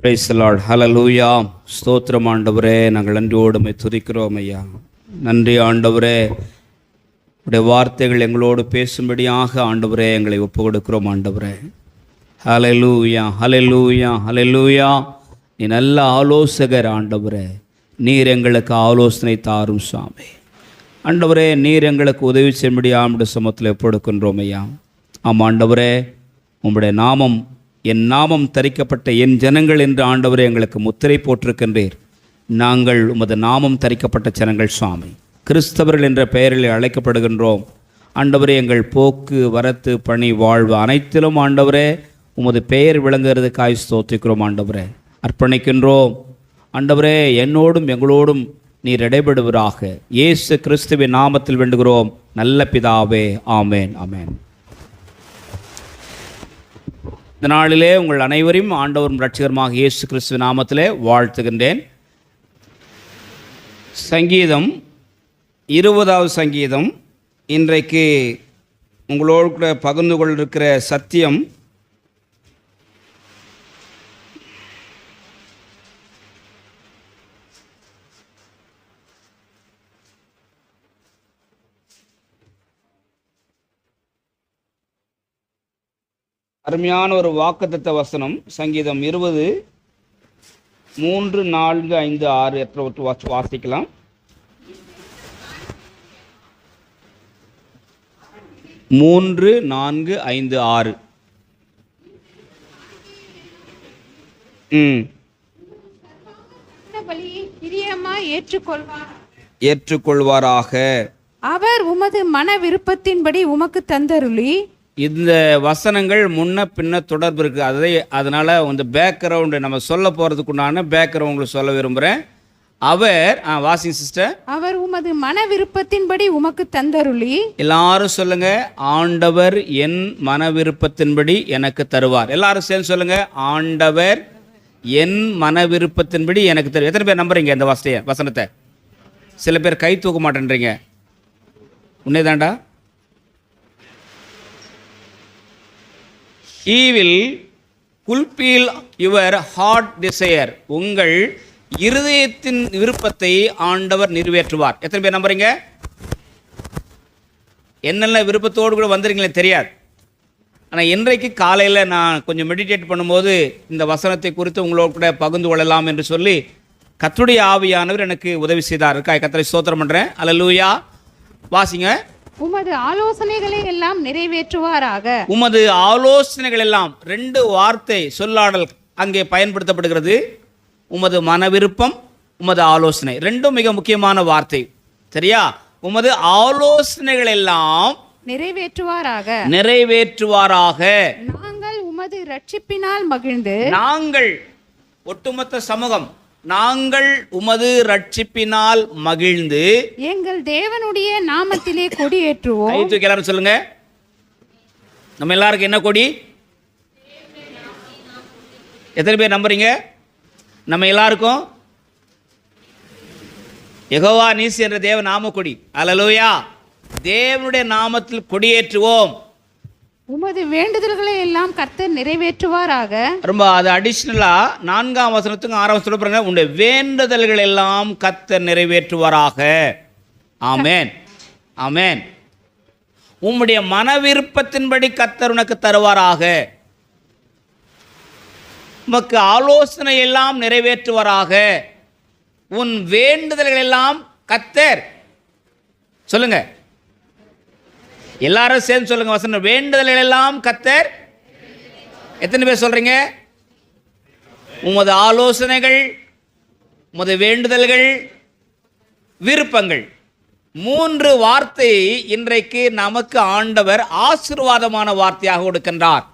Praise the Lord. ஹல்லேலூயா. ஸ்தோத்திரம் ஆண்டவரே, நாங்கள் நன்றியோடு உம்மை துதிக்கிறோம் ஐயா. நன்றி ஆண்டவரே, உடைய வார்த்தைகள் எங்களோடு பேசும்படியாக ஆண்டவரே எங்களை ஒப்பு கொடுக்கிறோம் ஆண்டவரே. ஹல்லேலூயா, ஹல்லேலூயா, ஹல்லேலூயா. நீ நல்ல ஆலோசகர் ஆண்டவரே. நீர் எங்களுக்கு ஆலோசனை தாரும் சுவாமி. ஆண்டவரே, நீர் எங்களுக்கு உதவி செய்யும்படியாக உம்முடைய சமூகத்தில் ஒப்புக்கொடுக்கின்றோம் ஐயா. ஆமாம் ஆண்டவரே, உம்முடைய நாமம் என் நாமம் தரிக்கப்பட்ட என் ஜனங்கள் என்று ஆண்டவரே எங்களுக்கு முத்திரை போட்டிருக்கின்றீர். நாங்கள் உமது நாமம் தரிக்கப்பட்ட ஜனங்கள் சுவாமி, கிறிஸ்தவர்கள் என்ற பெயரில் அழைக்கப்படுகின்றோம் ஆண்டவரே. எங்கள் போக்கு வரத்து பணி வாழ்வு அனைத்திலும் ஆண்டவரே உமது பெயர் விளங்குகிறதுக்காய் ஸ்தோத்திக்கிறோம் ஆண்டவரே. அர்ப்பணிக்கின்றோம் ஆண்டவரே. என்னோடும் எங்களோடும் நீர் இடைபடுவராக இயேசு கிறிஸ்துவின் நாமத்தில் வேண்டுகிறோம் நல்ல பிதாவே. ஆமேன், ஆமேன். இந்த நாளிலே உங்கள் அனைவரையும் ஆண்டவரும் இரட்சகருமாக இயேசு கிறிஸ்துவின் நாமத்திலே வாழ்த்துகின்றேன். சங்கீதம் 20வது சங்கீதம் இன்றைக்கு உங்களோடு கூட பகிர்ந்து கொண்டிருக்கிற சத்தியம் அருமையான ஒரு வாக்குத்தத்த வசனம். சங்கீதம் 20 3, 4, 5, 6 எற்றவற்று வாசிக்கலாம். 3, 4, 5, 6. ஏற்றுக்கொள்வாராக. அவர் உமது மன விருப்பத்தின்படி உமக்கு தந்தருளி. இந்த வசனங்கள் முன்ன பின்ன தொடர்பு இருக்குது. அதனால் இந்த பேக்ரவுண்டு நம்ம சொல்ல போகிறதுக்குண்டான பேக்ரவுண்டு சொல்ல விரும்புகிறேன். அவர் வாசிங் சிஸ்டர். அவர் உமது மன விருப்பத்தின்படி உமக்கு தந்தருளி. எல்லாரும் சொல்லுங்க, ஆண்டவர் என் மன விருப்பத்தின்படி எனக்கு தருவார். எல்லாரும் சேர்ந்து சொல்லுங்க, ஆண்டவர் என் மன விருப்பத்தின்படி எனக்கு தருவார். எத்தனை பேர் நம்புறீங்க இந்த வசனத்தை? சில பேர் கை தூக்க மாட்டேன்றீங்க. உண்மைதாண்டா? He will fulfill your heart desire. உங்கள் இருதயத்தின் விருப்பத்தை ஆண்டவர் நிறைவேற்றுவார். எத்தனை பேர் நம்புறீங்க? என்னென்ன விருப்பத்தோடு கூட வந்துடுங்களே தெரியாது. ஆனால் இன்றைக்கு காலையில் நான் கொஞ்சம் மெடிடேட் பண்ணும்போது இந்த வசனத்தை குறித்து உங்களோடு கூட பகிர்ந்து கொள்ளலாம் என்று சொல்லி கர்த்தருடைய ஆவியானவர் எனக்கு உதவி செய்தார். கர்த்தரை ஸ்தோத்திரம் பண்ணுறேன். அல்லேலூயா. வாசிங்க. உமது ஆலோசனைகளை எல்லாம் நிறைவேற்றுவாராக. உமது ஆலோசனைகள் எல்லாம், 2 வார்த்தை சொல்லாடல் அங்கே பயன்படுத்தப்படுகிறது. உமது மன விருப்பம், உமது ஆலோசனை, 2ம் மிக முக்கியமான வார்த்தை. சரியா? உமது ஆலோசனைகள் எல்லாம் நிறைவேற்றுவாராக. நாங்கள் உமது ரட்சிப்பினால் மகிழ்ந்து. நாங்கள் ஒட்டுமொத்த சமூகம், நாங்கள் உமது ரட்சிப்பினால் மகிழ்ந்து எங்கள் தேவனுடைய நாமத்திலே கொடியேற்றுவோம். கை தூக்கி எல்லாரும் சொல்லுங்க. நம்ம எல்லாருக்கும் என்ன கொடி? எத்தனை பேர் நம்புறீங்க? நம்ம எல்லாருக்கும் யெகோவா நீசி என்ற தேவ நாம கொடி. அல்லேலூயா. தேவனுடைய நாமத்தில் கொடியேற்றுவோம். உமது வேண்டுதல்களை எல்லாம் கர்த்தர் நிறைவேற்றுவாராக. ரொம்ப அது அடிஷ்னலாக 4ஆம் வசனத்துக்கும் 6ஆம் வசனம் பாருங்க. உங்களுடைய வேண்டுதல்கள் எல்லாம் கர்த்தர் நிறைவேற்றுவாராக. ஆமேன், ஆமேன். உம்முடைய மன விருப்பத்தின்படி கர்த்தர் உனக்கு தருவாராக. உமக்கு ஆலோசனை எல்லாம் நிறைவேற்றுவாராக. உன் வேண்டுதல்கள் எல்லாம் கர்த்தர். சொல்லுங்க எல்லாரும் சேர்ந்து சொல்லுங்க வசனம். வேண்டுதல்கள் எல்லாம் கர்த்தர். எத்தனை பேர் சொல்றீங்க? உமது ஆலோசனைகள், உமது வேண்டுதல்கள், விருப்பங்கள், 3 வார்த்தை இன்றைக்கு நமக்கு ஆண்டவர் ஆசீர்வாதமான வார்த்தையாக கொடுக்கின்றார்.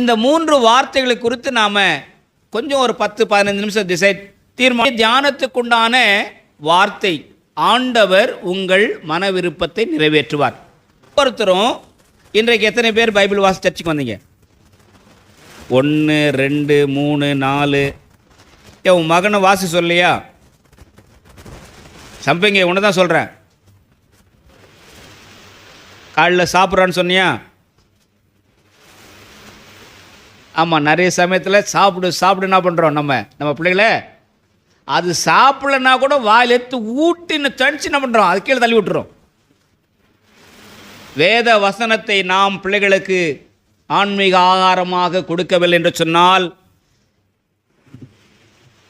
இந்த 3 வார்த்தைகளை குறித்து நாம கொஞ்சம் ஒரு 10-15 நிமிஷம் தீர்மானம் தியானத்துக்குண்டான வார்த்தை. ஆண்டவர் உங்கள் மன விருப்பத்தை நிறைவேற்றுவார். ஒருத்தரும் இன்றைக்கு எத்தனை பேர் பைபிள் வாசி சர்ச்சுக்கு வந்தீங்க? 1, 2, 3, 4. உன் மகனை வாசி சொல்லையா? சம்பிங்க உன்னை தான் சொல்கிறேன். காலையில் சாப்பிட்றான்னு சொன்னியா? ஆமாம், நிறைய சமயத்தில் சாப்பிடு என்ன பண்ணுறோம் நம்ம பிள்ளைகளை, அது சாப்பிடலன்னா கூட வாயில் எடுத்து ஊட்டின்னு தடிச்சு என்ன பண்ணுறோம், அது கீழே தள்ளி விட்டுறோம். வேத வசனத்தை நாம் பிள்ளைகளுக்கு ஆன்மீக ஆகாரமாக கொடுக்கவில்லை என்று சொன்னால்,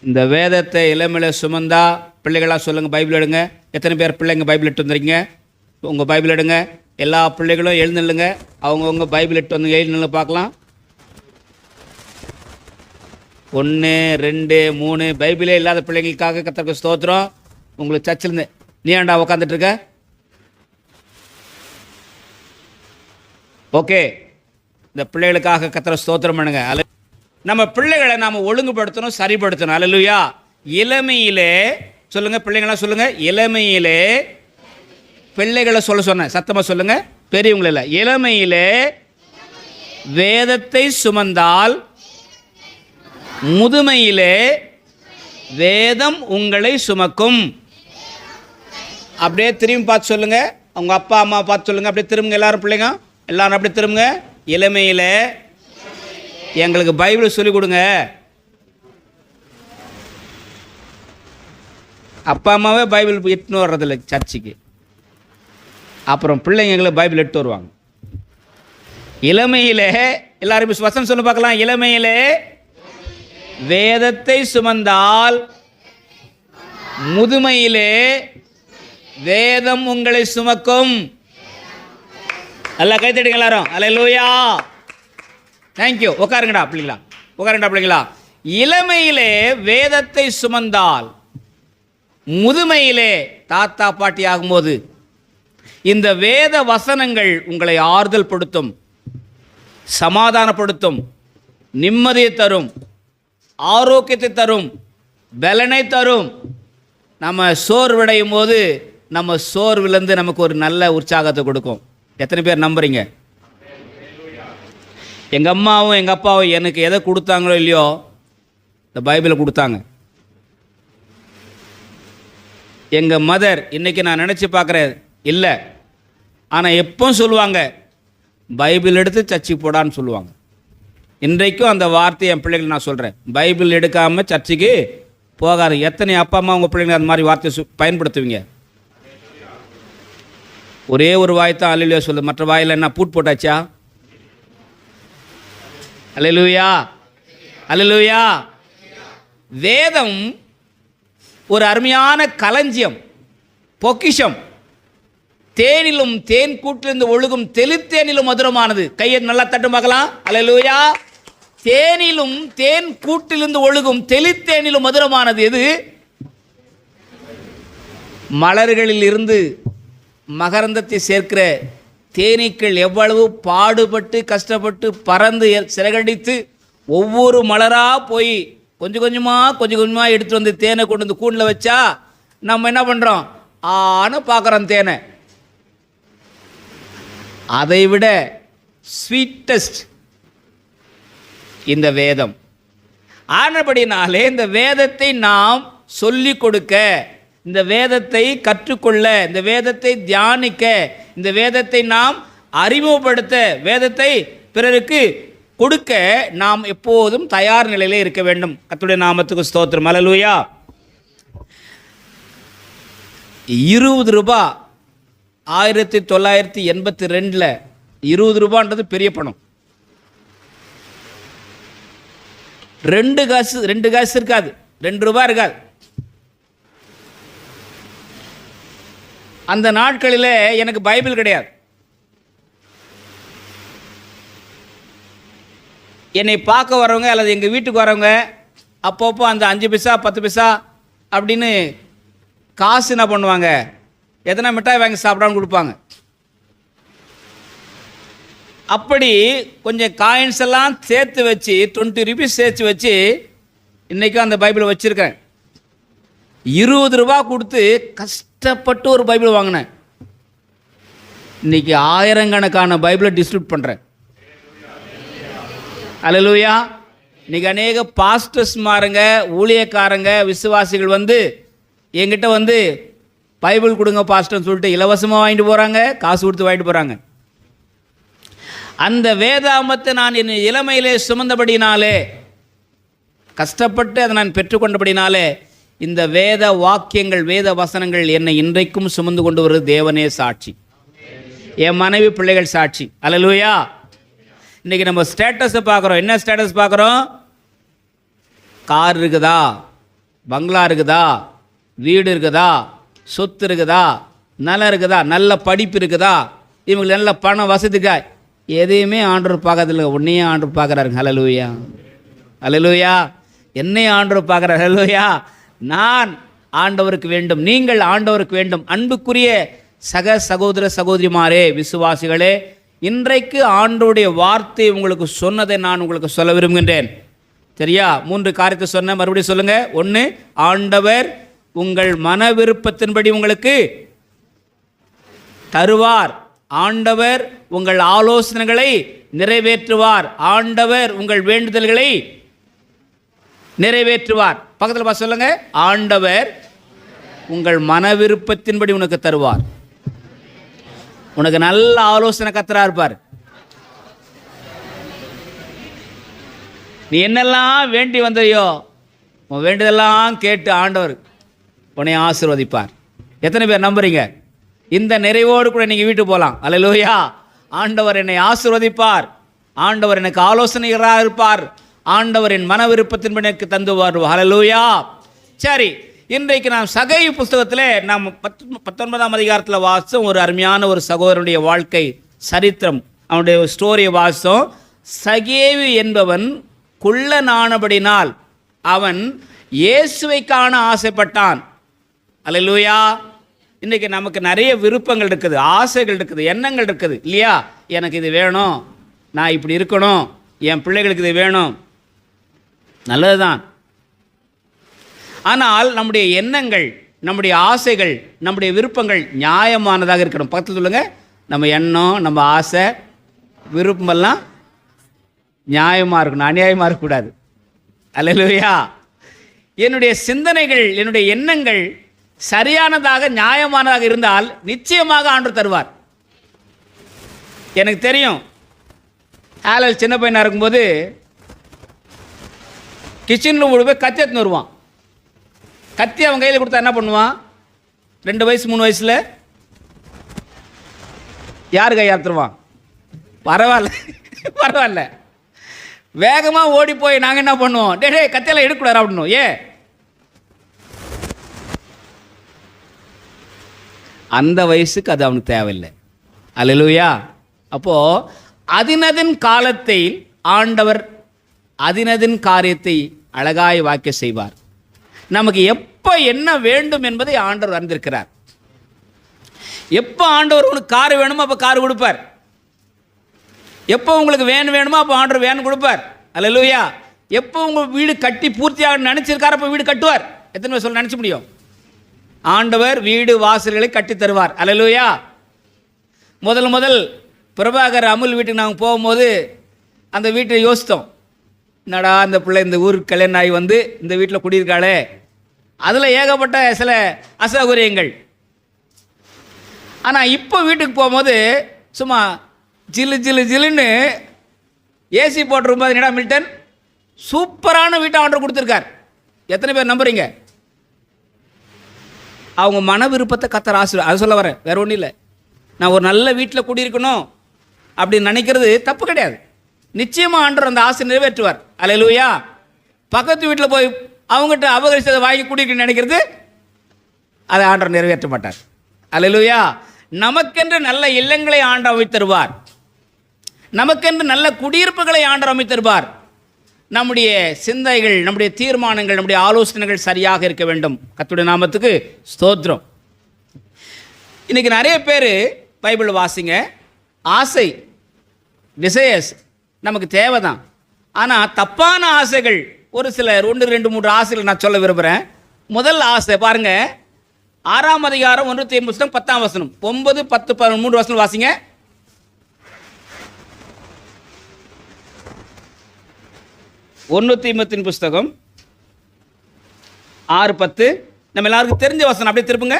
இந்த வேதத்தை இளமையில சுமந்தா, பிள்ளைகளாக சொல்லுங்கள் பைபிள் எடுங்க. எத்தனை பேர் பிள்ளைங்க பைபிள் எடுத்து வந்துருக்கீங்க? உங்கள் பைபிள் எடுங்க. எல்லா பிள்ளைகளும் எழுந்துல்லுங்க. அவங்கவுங்க பைபிள் எடுத்து வந்து எழுந்துள்ள பார்க்கலாம். 1 2 3 பைபிளே இல்லாத பிள்ளைங்களுக்காக கர்த்தருக்கு ஸ்தோத்திரம். உங்களுக்கு சர்ச்சிலேருந்து நீ ஏன்டா உக்காந்துட்ருக்க? ஓகே, இந்த பிள்ளைகளுக்காக கர்த்தரை ஸ்தோத்திரம் பண்ணுங்க. நம்ம பிள்ளைகளை நாம் ஒழுங்குபடுத்தணும், சரிப்படுத்தணும். அல்லேலூயா. இளமையிலே சொல்லுங்கள், பிள்ளைங்களாம் சொல்லுங்கள், இளமையிலே பிள்ளைகளை சொன்னேன், சத்தமாக சொல்லுங்கள், பெரியவங்கள இல்லை. இளமையிலே வேதத்தை சுமந்தால் முதுமையிலே வேதம் உங்களை சுமக்கும். அப்படியே திரும்பி பார்த்து சொல்லுங்க, அவங்க அப்பா அம்மா பார்த்து சொல்லுங்க. அப்படியே திரும்புங்க, எல்லாரும் பிள்ளைங்க எல்லாரும் அப்படியே திரும்புங்க. இளமையில் எங்களுக்கு பைபிள் சொல்லிக் கொடுங்க. அப்பா அம்மாவே பைபிள் எட்டுன்னு வர்றதில்லை சர்ச்சுக்கு, அப்புறம் பிள்ளைங்க எங்களுக்கு பைபிள் எடுத்து வருவாங்க. இளமையிலே எல்லாரும் வசனம் சொல்ல பார்க்கலாம். இளமையிலே வேதத்தை சுமந்தால் முதுமையிலே வேதம் உங்களை சுமக்கும். நல்லா கைத்தடிங்க எல்லாரும். அல்லேலூயா, தேங்க்யூ. உட்காருங்கடா பிள்ளைங்களா. இளமையிலே வேதத்தை சுமந்தால் முதுமையிலே தாத்தா பாட்டி ஆகும்போது இந்த வேத வசனங்கள் உங்களை ஆறுதல் படுத்தும், சமாதானப்படுத்தும், நிம்மதியை தரும், ஆரோக்கியத்தை தரும், பலனை தரும். நம்ம சோர்வடையும் போது நம்ம சோர்விலேருந்து நமக்கு ஒரு நல்ல உற்சாகத்தை கொடுக்கும். எத்தனை பேர் நம்புறீங்க? எங்கள் அம்மாவும் எங்கள் அப்பாவும் எனக்கு எதை கொடுத்தாங்களோ இல்லையோ, இந்த பைபிளை கொடுத்தாங்க. எங்கள் மதர் இன்றைக்கி நான் நினச்சி பார்க்குறேன் இல்லை, ஆனால் எப்பவும் சொல்லுவாங்க, பைபிள் எடுத்து சர்ச்சுக்கு போடான்னு சொல்லுவாங்க. இன்றைக்கும் அந்த வார்த்தையை என் பிள்ளைகள் நான் சொல்கிறேன், பைபிள் எடுக்காமல் சர்ச்சுக்கு போகாது. எத்தனை அப்பா அம்மா உங்கள் பிள்ளைங்க அந்த மாதிரி வார்த்தையை பயன்படுத்துவீங்க? ஒரே ஒரு வாய் தான் அல்லேலூயா சொல்லு, மற்ற வாயில் என்ன பூட் போட்டாச்சா? அல்லேலூயா, அல்லேலூயா. வேதம் ஒரு அருமையான களஞ்சியம், பொக்கிஷம். தேனிலும் தேன் கூட்டிலிருந்து ஒழுகும் தெளித்தேனிலும் மதுரமானது. கையை நல்லா தட்டு பார்க்கலாம். அல்லேலூயா. தேனிலும் தேன் கூட்டிலிருந்து ஒழுகும் தெளித்தேனிலும் மதுரமானது எது? மலர்களில் இருந்து மகரந்தத்தை சேர்க்கிற தேனீக்கள் எவ்வளவு பாடுபட்டு கஷ்டப்பட்டு பறந்து சிறகடித்து ஒவ்வொரு மலராக போய் கொஞ்சம் கொஞ்சமாக எடுத்து வந்து தேனை கொண்டு வந்து கூண்டில் வச்சா நம்ம என்ன பண்ணுறோம்? பார்க்குறோம் தேனை. அதை விட ஸ்வீட்டஸ்ட் இந்த வேதம். ஆனபடினாலே இந்த வேதத்தை நாம் சொல்லிக் கொடுக்க, இந்த வேதத்தை கற்றுக்கொள்ள, இந்த வேதத்தை தியானிக்க, இந்த வேதத்தை நாம் அறிமுகப்படுத்த, வேதத்தை பிறருக்கு கொடுக்க நாம் எப்போதும் தயார் நிலையிலே இருக்க வேண்டும். கர்த்தருடைய நாமத்துக்கு ஸ்தோத்திரம். அல்லேலூயா. 20 ரூபாய் 1982 20 ரூபான்றது பெரிய பணம். 2 காசு இருக்காது, 2 ரூபாய் இருக்காது. அந்த நாட்களில் எனக்கு பைபிள் கிடையாது. என்னை பார்க்க வரவங்க அல்லது எங்கள் வீட்டுக்கு வரவங்க அப்பப்போ அந்த 5 பைசா 10 பைசா அப்படின்னு காசு என்ன பண்ணுவாங்க, எத்தனை மிட்டாய் வாங்கி சாப்பிடான்னு கொடுப்பாங்க. அப்படி கொஞ்சம் காயின்ஸ் எல்லாம் சேர்த்து வச்சு 20 ரூபீஸ் சேர்த்து வச்சு இன்றைக்கும் அந்த பைபிளை வச்சுருக்கேன். 20 ரூபா கொடுத்து கஷ்டப்பட்டு ஒரு பைபிள் வாங்கினேன். இன்றைக்கி ஆயிரக்கணக்கான பைபிளை டிஸ்ட்ரிபியூட் பண்ணுறேன். அல்லேலூயா. இன்றைக்கி அநேக பாஸ்டர்ஸ் மாருங்க, ஊழியக்காரங்க, விசுவாசிகள் வந்து என்கிட்ட வந்து பைபிள் கொடுங்க பாஸ்டர்னு சொல்லிட்டு இலவசமாக வாங்கிட்டு போகிறாங்க, காசு கொடுத்து வாங்கிட்டு போகிறாங்க. அந்த வேதாமத்தை நான் என் இளமையிலே சுமந்தபடினாலே, கஷ்டப்பட்டு அதை நான் பெற்றுக்கொண்டபடினாலே, இந்த வேத வாக்கியங்கள், வேத வசனங்கள் என்னை இன்றைக்கும் சுமந்து கொண்டு வருவது தேவனே சாட்சி, என் மனைவி பிள்ளைகள் சாட்சி. அல்லேலூயா. இன்றைக்கி நம்ம ஸ்டேட்டஸை பார்க்குறோம். என்ன ஸ்டேட்டஸ் பார்க்குறோம்? கார் இருக்குதா, பங்களா இருக்குதா, வீடு இருக்குதா, சொத்து இருக்குதா, நிலம் இருக்குதா, நல்ல படிப்பு இருக்குதா, இவங்களுக்கு நல்ல பணம் வசதிக்கா, எதையுமே ஆண்டவர் பார்க்கறதில்ல. உன்னையே ஆண்டவர் பார்க்குறாருங்க. அல்லேலூயா, அல்லேலூயா. என்னையே ஆண்டவர் பார்க்குறாரு. அல்லேலூயா. நான் ஆண்டவருக்கு வேண்டும், நீங்கள் ஆண்டவருக்கு வேண்டும். அன்புக்குரிய சக சகோதர சகோதரிமாரே, விசுவாசிகளே, இன்றைக்கு ஆண்டவருடைய வார்த்தை உங்களுக்கு சொன்னதை நான் உங்களுக்கு சொல்ல விரும்புகின்றேன். சரியா? 3 காரியத்தை சொன்ன, மறுபடியும் சொல்லுங்க. 1, ஆண்டவர் உங்கள் மன விருப்பத்தின்படி உங்களுக்கு தருவார். ஆண்டவர் உங்கள் ஆலோசனைகளை நிறைவேற்றுவார். ஆண்டவர் உங்கள் வேண்டுதல்களை நிறைவேற்றுவார். பக்கத்தில் பார்த்து சொல்லுங்க. ஆண்டவர் உங்கள் மன விருப்பத்தின்படி உனக்கு தருவார். உனக்கு நல்ல ஆலோசனை கத்தரா இருப்பார். நீ என்னெல்லாம் வேண்டி வந்தையோ, உன் வேண்டியதெல்லாம் கேட்டு ஆண்டவர் உன்னை ஆசீர்வதிப்பார். எத்தனை பேர் நம்புறீங்க? இந்த நிறைவோடு கூட நீங்கள் வீட்டுக்கு போகலாம். அல்லேலூயா. ஆண்டவர் என்னை ஆசீர்வதிப்பார், ஆண்டவர் எனக்கு ஆலோசனைகளாக இருப்பார், ஆண்டவர் என் மன விருப்பத்தின்படி எனக்கு தந்து வருவார். அல்லேலூயா. சரி, இன்றைக்கு நாம் சகேயு புஸ்தகத்தில் நாம் 19ஆம் அதிகாரத்தில் வாசம் ஒரு அருமையான ஒரு சகோதரனுடைய வாழ்க்கை சரித்திரம், அவனுடைய ஸ்டோரியை வாசம். சகேயு என்பவன் குள்ளனானபடினால் அவன் இயேசுவை காண ஆசைப்பட்டான். அல்லேலூயா. இன்றைக்கி நமக்கு நிறைய விருப்பங்கள் இருக்குது, ஆசைகள் இருக்குது, எண்ணங்கள் இருக்குது இல்லையா? எனக்கு இது வேணும், நான் இப்படி இருக்கணும், என் பிள்ளைகளுக்கு இது வேணும், நல்லது தான். ஆனால் நம்முடைய எண்ணங்கள், நம்முடைய ஆசைகள், நம்முடைய விருப்பங்கள் நியாயமானதாக இருக்கணும். பக்கத்தில் சொல்லுங்க. நம்ம எண்ணம், நம்ம ஆசை, விருப்பமெல்லாம் நியாயமாக இருக்கணும், அநியாயமாக இருக்கக்கூடாது. அல்லேலூயா. என்னுடைய சிந்தனைகள், என்னுடைய எண்ணங்கள் சரியானதாக நியாயமானதாக இருந்தால் நிச்சயமாக ஆண்டவர் தருவார். எனக்கு தெரியும், ஆலல் சின்ன பையனாக இருக்கும்போது கிச்சனில் போய் கத்தி எடுத்துன்னு வருவான். கத்தி அவன் கையில் கொடுத்தா என்ன பண்ணுவான்? 2 வயசு 3 வயசில் யார் கை அறுத்துருவான்? பரவாயில்ல, பரவாயில்ல. வேகமாக ஓடி போய் நாங்கள் என்ன பண்ணுவோம்? டே கத்தியெல்லாம் எடுக்கூடாது அப்படின்னும். அந்த வயசுக்கு அது அவனுக்கு தேவையில்லை. அல்லேலூயா. அப்போது அதினதின் காலத்தை ஆண்டவர் அதினதின் காரியத்தை அழகாய் வாக்கிய செய்வார். நமக்கு எப்போ என்ன வேண்டும் என்பதை ஆண்டவர் அறிந்திருக்கிறார். எப்போ ஆண்டவர் உனக்கு கார் வேணுமோ அப்போ கார் கொடுப்பார். எப்போ உங்களுக்கு வேன் வேணுமோ அப்போ ஆண்டவர் வேன் கொடுப்பார். அல்லேலூயா. எப்போ உங்கள் வீடு கட்டி பூர்த்தியாக நினச்சிருக்கார் அப்போ வீடு கட்டுவார். எத்தனை பேர் சொல்ல நினச்ச முடியும்? ஆண்டவர் வீடு வாசல்களை கட்டி தருவார். அல்லேலூயா. முதல் பிரபாகர் அமுல் வீட்டுக்கு நாங்கள் போகும்போது அந்த வீட்டை யோசித்தோம். என்னடா அந்த பிள்ளை இந்த ஊருக்கு கல்யாணம் ஆகி வந்து இந்த வீட்டில் குடியிருக்காளே, அதில் ஏகப்பட்ட சில அசௌகரியங்கள். ஆனால் இப்போ வீட்டுக்கு போகும்போது சும்மா ஜில்லு ஜில்லு ஜில்லுன்னு ஏசி போட்டிருக்கும்போது என்னடா மில்டன் சூப்பரான வீட்டை ஆர்டர் கொடுத்துருக்கார். எத்தனை பேர் நம்புறீங்க? அவங்க மன விருப்பத்தை கத்தர் ஆசீர்வாதம். அது சொல்ல வரேன், வேறு ஒன்றும் இல்லை. நான் ஒரு நல்ல வீட்டில் குடியிருக்கணும் அப்படின்னு நினைக்கிறது தப்பு கிடையாது. நிச்சயமாக ஆண்டவர் அந்த ஆசை நிறைவேற்றுவார். அல்லேலூயா. பக்கத்து வீட்டில் போய் அவங்ககிட்ட அபகரிச்சதை வாங்கி குடிக்கணும்னு நினைக்கிறது அதை ஆண்டவர் நிறைவேற்ற மாட்டார். அல்லேலூயா. நமக்கென்று நல்ல இல்லங்களை ஆண்டவர் அமைத்து தருவார். நமக்கென்று நல்ல குடியிருப்புகளை ஆண்டவர் அமைத்து தருவார். நம்முடைய சிந்தைகள், நம்முடைய தீர்மானங்கள், நம்முடைய ஆலோசனைகள் சரியாக இருக்க வேண்டும். கர்த்தருடைய நாமத்துக்கு ஸ்தோத்திரம். இன்றைக்கி நிறைய பேர் பைபிள் வாசிங்க. ஆசை, டிசையர்ஸ் நமக்கு தேவை தான். ஆனால் தப்பான ஆசைகள் ஒரு சில 1, 2, 3 ஆசைகள் நான் சொல்ல விரும்புகிறேன். முதல் ஆசை பாருங்க, 6ஆம் அதிகாரம் 1 தீமோத்தேயு புத்தகம் 10ஆம் வசனம், 9, 10, 13 வசனம் வாசிங்க. 1 தீமோத்தேயு புஸ்தகம் 6, 10. நம்ம எல்லாருக்கும் தெரிஞ்ச வசனம், அப்படியே திருப்புங்க.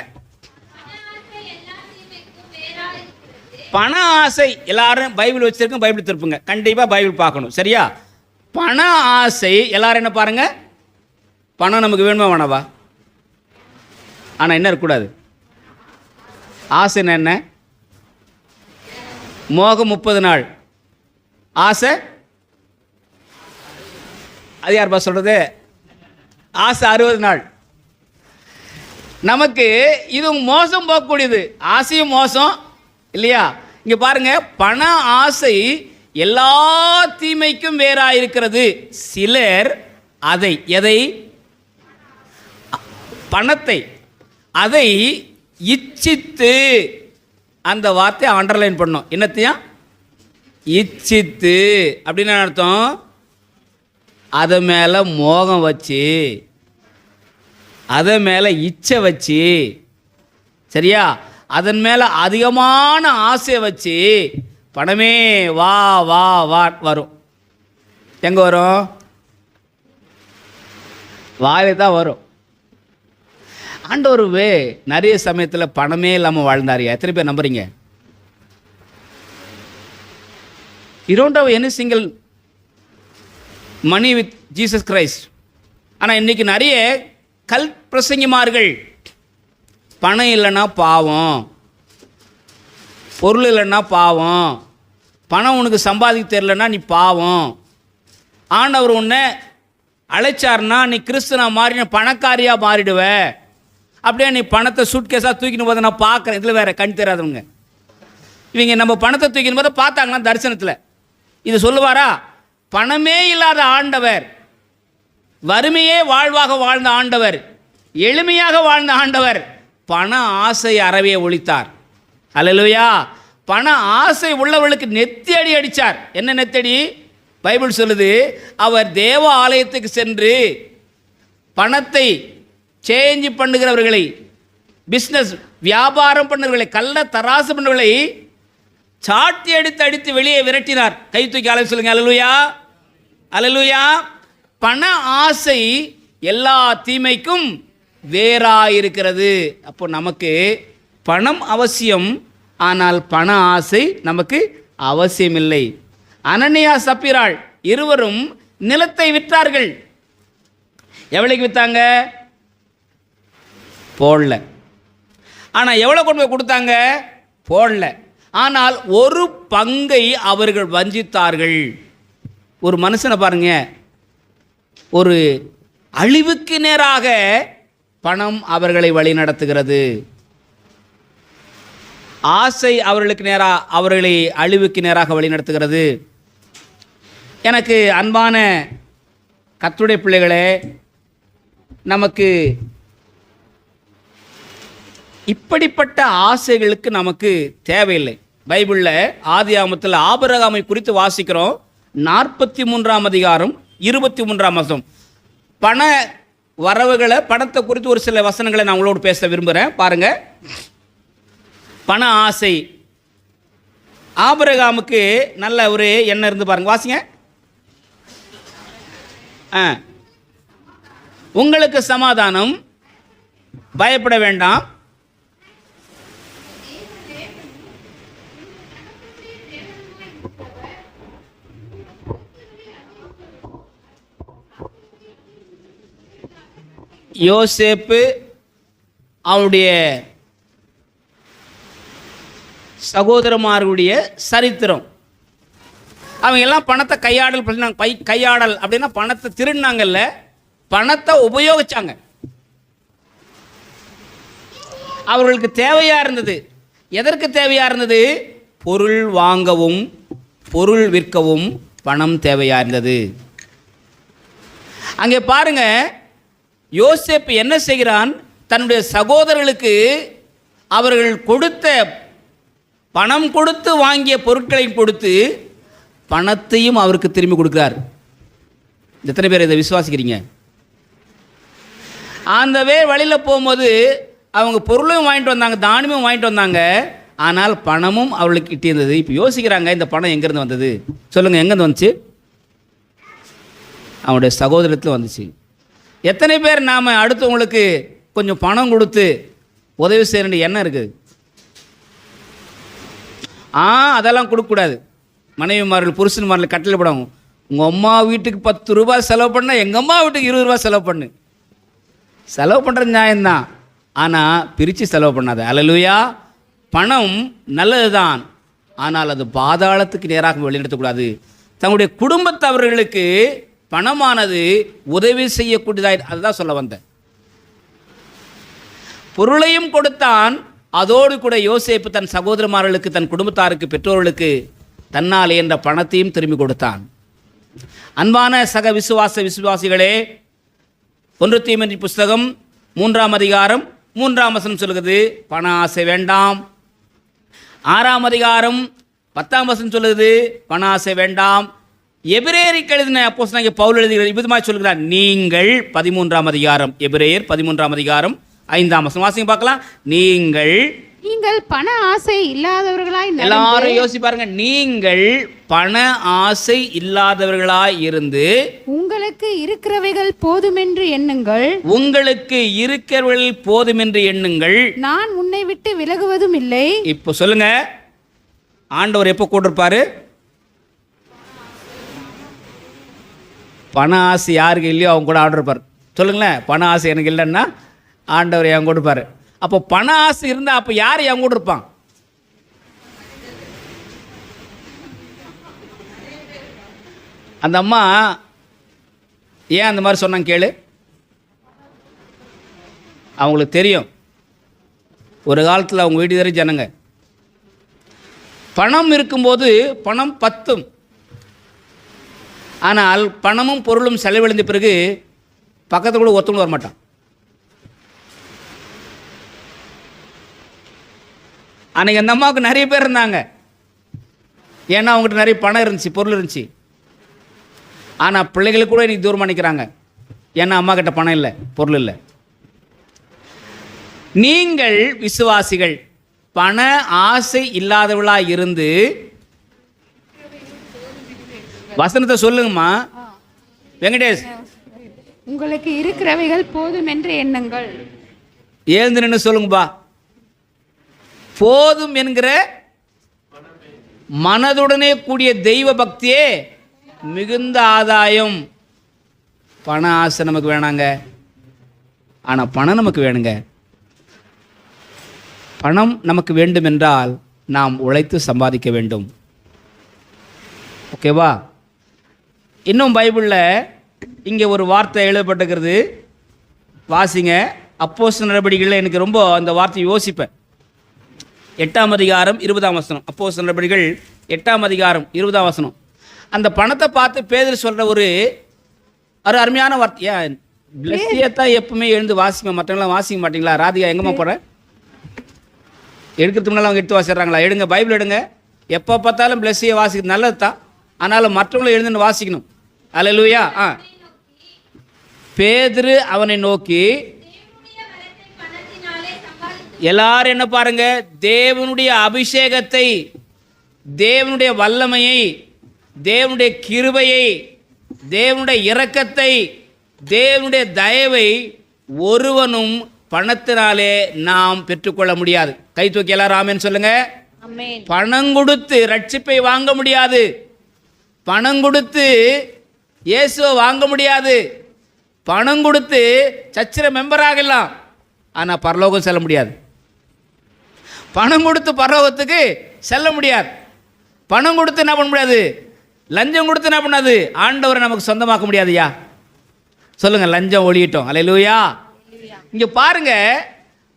பண ஆசை, எல்லாரும் பைபிள் வச்சிருக்கோம், பைபிள் திருப்புங்க, கண்டிப்பாக பைபிள் பார்க்கணும், சரியா? பண ஆசை எல்லாரும் என்ன பாருங்க, பணம் நமக்கு வேணுமா வேணாவா? ஆனால் என்ன இருக்கக்கூடாது, ஆசைன்னா என்ன? மோகம் 30 நாள், ஆசை அது யார்ப்பா சொல்கிறது? ஆசை 60 நாள். நமக்கு இது மோசம் போகக்கூடியது, ஆசையும் மோசம் இல்லையா? இங்கே பாருங்க, பண ஆசை எல்லா தீமைக்கும் வேறாக இருக்கிறது. சிலர் அதை, எதை? பணத்தை, அதை இச்சித்து, அந்த வார்த்தை அண்டர்லைன் பண்ணோம், என்னத்தையும் இச்சித்து அப்படின்னு அர்த்தம், அதை மேலே மோகம் வச்சு, அதை மேலே இச்சை வச்சு, சரியா? அதன் மேலே அதிகமான ஆசையை வச்சு பணமே வா வா வா வரும். எங்கே வரும்? வாயில தான் வரும். ஆண்டவருவே நிறைய சமயத்தில் பணமே இல்லாமல் வாழ்ந்தாரியா? எத்தனை பேர் நம்புறீங்க? You don't have any single money with Jesus Christ. ஆனால் இன்றைக்கி நிறைய கல் பிரசங்கிமார்கள், பணம் இல்லைன்னா பாவம், பொருள் இல்லைன்னா பாவம், பணம் உனக்கு சம்பாதிக்க தெரியலன்னா நீ பாவம், ஆண்டவர் உன்னை அழைச்சார்னா நீ கிறிஸ்துவனா மாறி பணக்காரியாக மாறிடுவ, அப்படியே நீ பணத்தை சூட்கேஸாக தூக்கின்னு போதை நான் பார்க்குறேன். இதில் வேறு கண் தெரியாதவங்க இவங்க நம்ம பணத்தை தூக்கின்னு போதை பார்த்தாங்கன்னா தரிசனத்தில் இது சொல்லுவாரா? பணமே இல்லாத ஆண்டவர், வறுமையே வாழ்வாக வாழ்ந்த ஆண்டவர், எளிமையாக வாழ்ந்த ஆண்டவர் பண ஆசை அறவே ஒழித்தார். அல்லேலூயா. பண ஆசை உள்ளவர்களுக்கு நெத்தியடி அடித்தார். என்ன நெத்தடி? பைபிள் சொல்லுது, அவர் தேவ ஆலயத்துக்கு சென்று பணத்தை சேஞ்ச் பண்ணுகிறவர்களை, பிஸ்னஸ் வியாபாரம் பண்ணுறவர்களை, கள்ள தராசு பண்ணுறவர்களை சாட்டி எடுத்து அடித்து வெளியே விரட்டினார். கை தூக்கி ஆலயம் சொல்லுங்க. அல்லேலூயா, அல்லேலூயா. பண ஆசை எல்லா தீமைக்கும் வேறாயிருக்கிறது. அப்போ நமக்கு பணம் அவசியம், ஆனால் பண ஆசை நமக்கு அவசியமில்லை. அனனியா சப்பீராள் இருவரும் நிலத்தை விற்றார்கள். எவ்வளவுக்கு விற்றாங்க? போடல. ஆனால் எவ்வளோ கொண்டு போய் கொடுத்தாங்க? போடல. ஆனால் ஒரு பங்கை அவர்கள் வஞ்சித்தார்கள். ஒரு மனுஷனை பாருங்க, ஒரு அழிவுக்கு நேராக பணம் அவர்களை வழி நடத்துகிறது. ஆசை அவர்களுக்கு நேராக, அவர்களை அழிவுக்கு நேராக வழி நடத்துகிறது. எனக்கு அன்பான கர்த்தருடைய பிள்ளைகளே, நமக்கு இப்படிப்பட்ட ஆசைகளுக்கு நமக்கு தேவையில்லை. பைபிளில் ஆதியாகமத்தில் ஆபிரகாமை குறித்து வாசிக்கிறோம். 43ஆம் அதிகாரம் 23ஆம் வசனம். பண வரவுகளை, பணத்தை குறித்து ஒரு சில வசனங்களை நான் உங்களோடு பேச விரும்புகிறேன். பாருங்க, பண ஆசை. ஆபிரகாமுக்கு நல்ல ஒரு எண்ணம் இருந்து பாருங்க, வாசிங்க. உங்களுக்கு சமாதானம், பயப்பட வேண்டாம், யோசேப்பு அவருடைய சகோதரமாருடைய சரித்திரம். அவங்க எல்லாம் பணத்தை கையாடல் அப்படின்னா பணத்தை திருடினாங்கல்ல, பணத்தை உபயோகிச்சாங்க. அவர்களுக்கு தேவையாக இருந்தது. எதற்கு தேவையாக இருந்தது? பொருள் வாங்கவும் பொருள் விற்கவும் பணம் தேவையாக இருந்தது. அங்கே பாருங்க, யோசேப்பு என்ன செய்கிறான்? தன்னுடைய சகோதரர்களுக்கு அவர்கள் கொடுத்த பணம் கொடுத்து வாங்கிய பொருட்களை கொடுத்து பணத்தையும் அவருக்கு திரும்பி கொடுக்கிறார். எத்தனை பேர் இதை விசுவாசிக்கிறீங்க? அந்த வழியில் போகும்போது அவங்க பொருளும் வாங்கிட்டு வந்தாங்க, தானியமும் வாங்கிட்டு வந்தாங்க, ஆனால் பணமும் அவளுக்கு கிட்டியிருந்தது. இப்போ யோசிக்கிறாங்க, இந்த பணம் எங்கேருந்து வந்தது சொல்லுங்கள்? எங்கேருந்து வந்துச்சு? அவனுடைய சகோதரத்தில் வந்துச்சு. எத்தனை பேர் நாம் அடுத்தவங்களுக்கு கொஞ்சம் பணம் கொடுத்து உதவி செய்ய வேண்டிய எண்ணம் இருக்குது? அதெல்லாம் கொடுக்கக்கூடாது. மனைவிமார்கள் புருஷன்மார்கள் கட்டளை போடுவாங்க, உங்கள் அம்மா வீட்டுக்கு 10 ரூபாய் செலவு பண்ணால் எங்கள் அம்மா வீட்டுக்கு 20 ரூபா செலவு பண்ணு. செலவு பண்ணுறது நியாயம்தான், ஆனால் பிரித்து செலவு பண்ணாது. அல்லேலூயா. பணம் நல்லது தான், ஆனால் அது பாதாளத்துக்கு நேராக வெளியிடக்கூடாது. தங்களுடைய குடும்பத்தவர்களுக்கு பணமானது உதவி செய்யக்கூடியதாக, அதுதான் சொல்ல வந்தேன். பொருளையும் கொடுத்தான், அதோடு கூட யோசேப்பு தன் சகோதரமார்களுக்கு, தன் குடும்பத்தாருக்கு, பெற்றோர்களுக்கு தன்னால் என்ற பணத்தையும் திரும்பி கொடுத்தான். அன்பான சக விசுவாசிகளே, 1 தீமோத்தேயு புஸ்தகம் 3ஆம் அதிகாரம் 3ஆம் வசனம் சொல்லுகிறது, பண ஆசை வேண்டாம். 6ஆம் அதிகாரம் 10ஆம் வசனம் சொல்லுகிறது, பண ஆசை வேண்டாம். எபிரேயருக்கு எழுதின அப்போஸ்தலனாகிய பவுல் எழுதுகிறார், விதமாக சொல்கிறார், நீங்கள் 13ஆம் அதிகாரம், எபிரேயர் 13ஆம் அதிகாரம் 5ஆம் வசனம் வாசிங்க பார்க்கலாம். நீங்கள் பண ஆசை இல்லாதவர்களாய், எல்லாரும் யோசி பாருங்க, நீங்கள் பண ஆசை இல்லாதவர்களாய் இருந்து உங்களுக்கு இருக்கிறவைகள் போதுமென்று எண்ணுங்கள். உங்களுக்கு இருக்கிறவர்கள் போதுமென்று எண்ணுங்கள். நான் உன்னை விட்டு விலகுவதும் இல்லை. இப்போ சொல்லுங்க, ஆண்டவர் எப்போ கூட்டிருப்பாரு? பண ஆசை யாருக்கு இல்லையோ அவங்க கூட ஆர்டர் இருப்பார். சொல்லுங்களேன், பண ஆசை எனக்கு இல்லைன்னா ஆண்டவர் என் கூட இருப்பார். அப்போ பண ஆசை இருந்தால் அப்போ யார் என் கூட இருப்பான்? அந்த அம்மா ஏன் அந்த மாதிரி சொன்னாங்க கேளு. அவங்களுக்கு தெரியும், ஒரு காலத்தில் அவங்க வீடு தேடி ஜனங்க, பணம் இருக்கும்போது பணம் பத்தும். ஆனால் பணமும் பொருளும் செலவழிந்த பிறகு பக்கத்தில் கூட ஒருத்தவங்க வர மாட்டான். அன்றைக்கி அந்த அம்மாவுக்கு நிறைய பேர் இருந்தாங்க, ஏன்னா அவங்ககிட்ட நிறைய பணம் இருந்துச்சு, பொருள் இருந்துச்சு. ஆனால் பிள்ளைகளுக்கு கூட இன்றைக்கி தூரமாக நிற்கிறாங்க, ஏன்னா அம்மா கிட்ட பணம் இல்லை, பொருள் இல்லை. நீங்கள் விசுவாசிகள் பண ஆசை இல்லாதவளாக இருந்து, வசனத்தை சொல்லுங்கம்மா வெங்கடேஷ், உங்களுக்கு இருக்கிறவைகள் போதும் என்று எண்ணுங்கள். ஏந்து நின்று சொல்லுங்கப்பா. போதும் என்கிற மனதுடனே கூடிய தெய்வ பக்தியே மிகுந்த ஆதாயம். பண ஆசை நமக்கு வேணாங்க, ஆனால் பணம் நமக்கு வேணுங்க. பணம் நமக்கு வேண்டும் என்றால் நாம் உழைத்து சம்பாதிக்க வேண்டும். ஓகேவா? இன்னும் பைபிளில் இங்கே ஒரு வார்த்தை எழுதப்பட்டிருக்கிறது, வாசிங்க. அப்போஸ்தலர் நடவடிக்கைகளில் எனக்கு ரொம்ப அந்த வார்த்தையை யோசிப்பேன். 8ஆம் அதிகாரம் 20ஆம் வசனம். அப்போஸ்தலர் நடவடிக்கைகள் 8ஆம் அதிகாரம் 20ஆம் வசனம். அந்த பணத்தை பார்த்து பேதுரு சொல்கிற ஒரு அருமையான வார்த்தை. ஏன் பிளஸ்ஸியத்தான் எப்பவுமே எழுந்து வாசிப்பேன், மற்றவங்களாம் வாசிக்க மாட்டிங்களா? ராதிகா எங்கம்மா போகிறேன்? எடுக்கிறதுக்கு முன்னால் அவங்க எடுத்து வாசிடுறாங்களா? எடுங்க, பைபிள் எடுங்க. எப்போ பார்த்தாலும் பிளஸ்ஸியை வாசிக்கிறது நல்லது தான், ஆனாலும் மற்றவங்களும் எழுந்துன்னு வாசிக்கணும். அல்லேலூயா. பேதுரு அவனை நோக்கி, எல்லாரும் என்ன பாருங்க, தேவனுடைய அபிஷேகத்தை, தேவனுடைய வல்லமையை, தேவனுடைய கிருபையை, தேவனுடைய இரக்கத்தை, தேவனுடைய தயவை ஒருவனும் பணத்தினாலே நாம் பெற்றுக்கொள்ள முடியாது. கை தூக்கி எல்லாரும் ஆமென் சொல்லுங்க. பணம் கொடுத்து ரட்சிப்பை வாங்க முடியாது, பணம் கொடுத்து இயேசுவை வாங்க முடியாது, பணம் கொடுத்து சர்ச்சில் மெம்பர் ஆகலாம், ஆனால் பரலோகம் செல்ல முடியாது. பணம் கொடுத்து பரலோகத்துக்கு செல்ல முடியாது. பணம் கொடுத்து என்ன பண்ண முடியாது? லஞ்சம் கொடுத்து என்ன பண்ணாது? ஆண்டவரை நமக்கு சொந்தமாக்க முடியாதுயா. சொல்லுங்க, லஞ்சம் ஒழியிட்டோம். அல்லேலூயா. இங்க பாருங்க,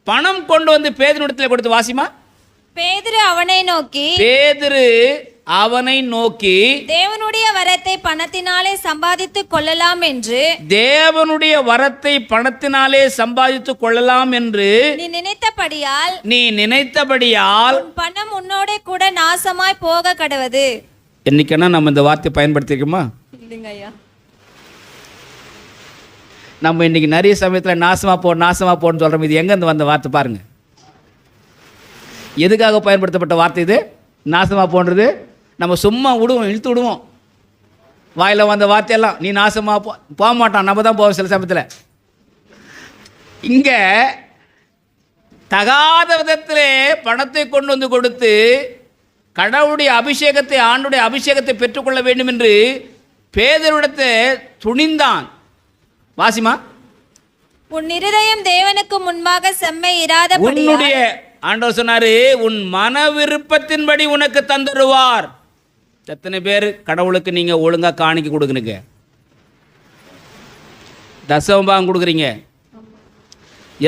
பணம் கொண்டு வந்து பேதுருவிடத்தில் கொடுத்து வாசிமா. பேதுரு அவனை நோக்கி தேவனுடைய வரத்தை பணத்தினாலே சம்பாதித்துக் கொள்ளலாம் என்று, தேவனுடைய வரத்தை பணத்தினாலே சம்பாதித்துக் கொள்ளலாம் என்று நீ நினைத்தபடியால் உன் பணம் உன்னோட கூட நாசமாய் போக கடவது. என்னைக்குன்னா நம்ம இந்த வார்த்தை பயன்படுத்திருக்கோமா? இல்லைங்கய்யா. நம்ம இன்னைக்கு நிறைய சமயத்தில் நாசமா போன்னு சொல்றோம். இது எங்கேருந்து வந்த வார்த்தை பாருங்க. எதுக்காக பயன்படுத்தப்பட்ட வார்த்தை இது? நாசமா போன்றது. நம்ம சும்மா விடுவோம், இழுத்து விடுவோம். வாயில் வந்த வார்த்தையெல்லாம் நீ நாசமா போக மாட்டான், நம்ம தான் போவோம் சில சமயத்தில். இங்கே தகாத விதத்திலே பணத்தை கொண்டு வந்து கொடுத்து கடவுளுடைய அபிஷேகத்தை, ஆண்டுடைய அபிஷேகத்தை பெற்றுக்கொள்ள வேண்டும் என்று பேதுருவிடத்தை துணிந்தான். வாசிமா. உன் இருதயம் தேவனுக்கு முன்பாக செம்மை இராதபடியால் உன்னுடைய ஆண்டவர் சொன்னாரு, உன் மன விருப்பத்தின்படி உனக்கு தந்துடுவார். எத்தனை பேர் கடவுளுக்கு நீங்க ஒழுங்கா காணிக்க கொடுக்குறீங்க, தசமபாகம் கொடுக்குறீங்க?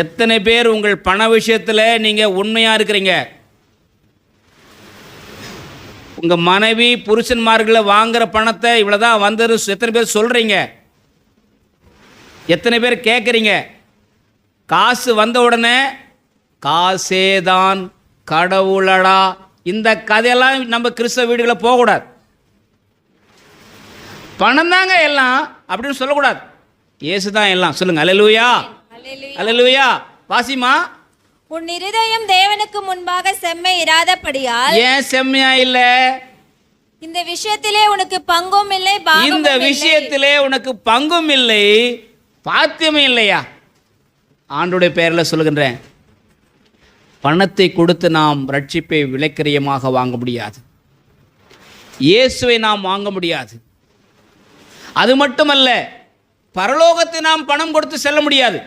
எத்தனை பேர் உங்கள் பண விஷயத்தில் நீங்க உண்மையா இருக்கிறீங்க? உங்க மனைவி புருஷன்மார்களை வாங்குற பணத்தை இவ்வளவுதான் வந்து எத்தனை பேர் சொல்றீங்க? எத்தனை பேர் கேட்குறீங்க? காசு வந்த உடனே காசேதான் கடவுளடா, இந்த கதையெல்லாம் நம்ம கிறிஸ்தவ வீடுகளில் போகக்கூடாது. பணம் தாங்க எல்லாம் அப்படின்னு சொல்லக்கூடாது. இயேசு தான் எல்லாம். சொல்லுங்க அல்லேலூயா, அல்லேலூயா. வாசிமா. உன் இருதயம் தேவனுக்கு முன்பாக செம்மை இராதபடியால். ஏன் செம்மையா இல்ல? இந்த விஷயத்திலே உனக்கு பங்கும் இல்லை, இந்த விஷயத்திலே உனக்கு பங்கும் இல்லை, பாத்தியமே இல்லையா? ஆண்டோடைய பெயரில் சொல்லுகின்றேன், பணத்தை கொடுத்து நாம் ரட்சிப்பை விலைக்கிரயமாக வாங்க முடியாது. இயேசுவை நாம் வாங்க முடியாது. அது மட்டுமல்ல, பரலோகத்தை நாம் பணம் கொடுத்து செல்ல முடியாது,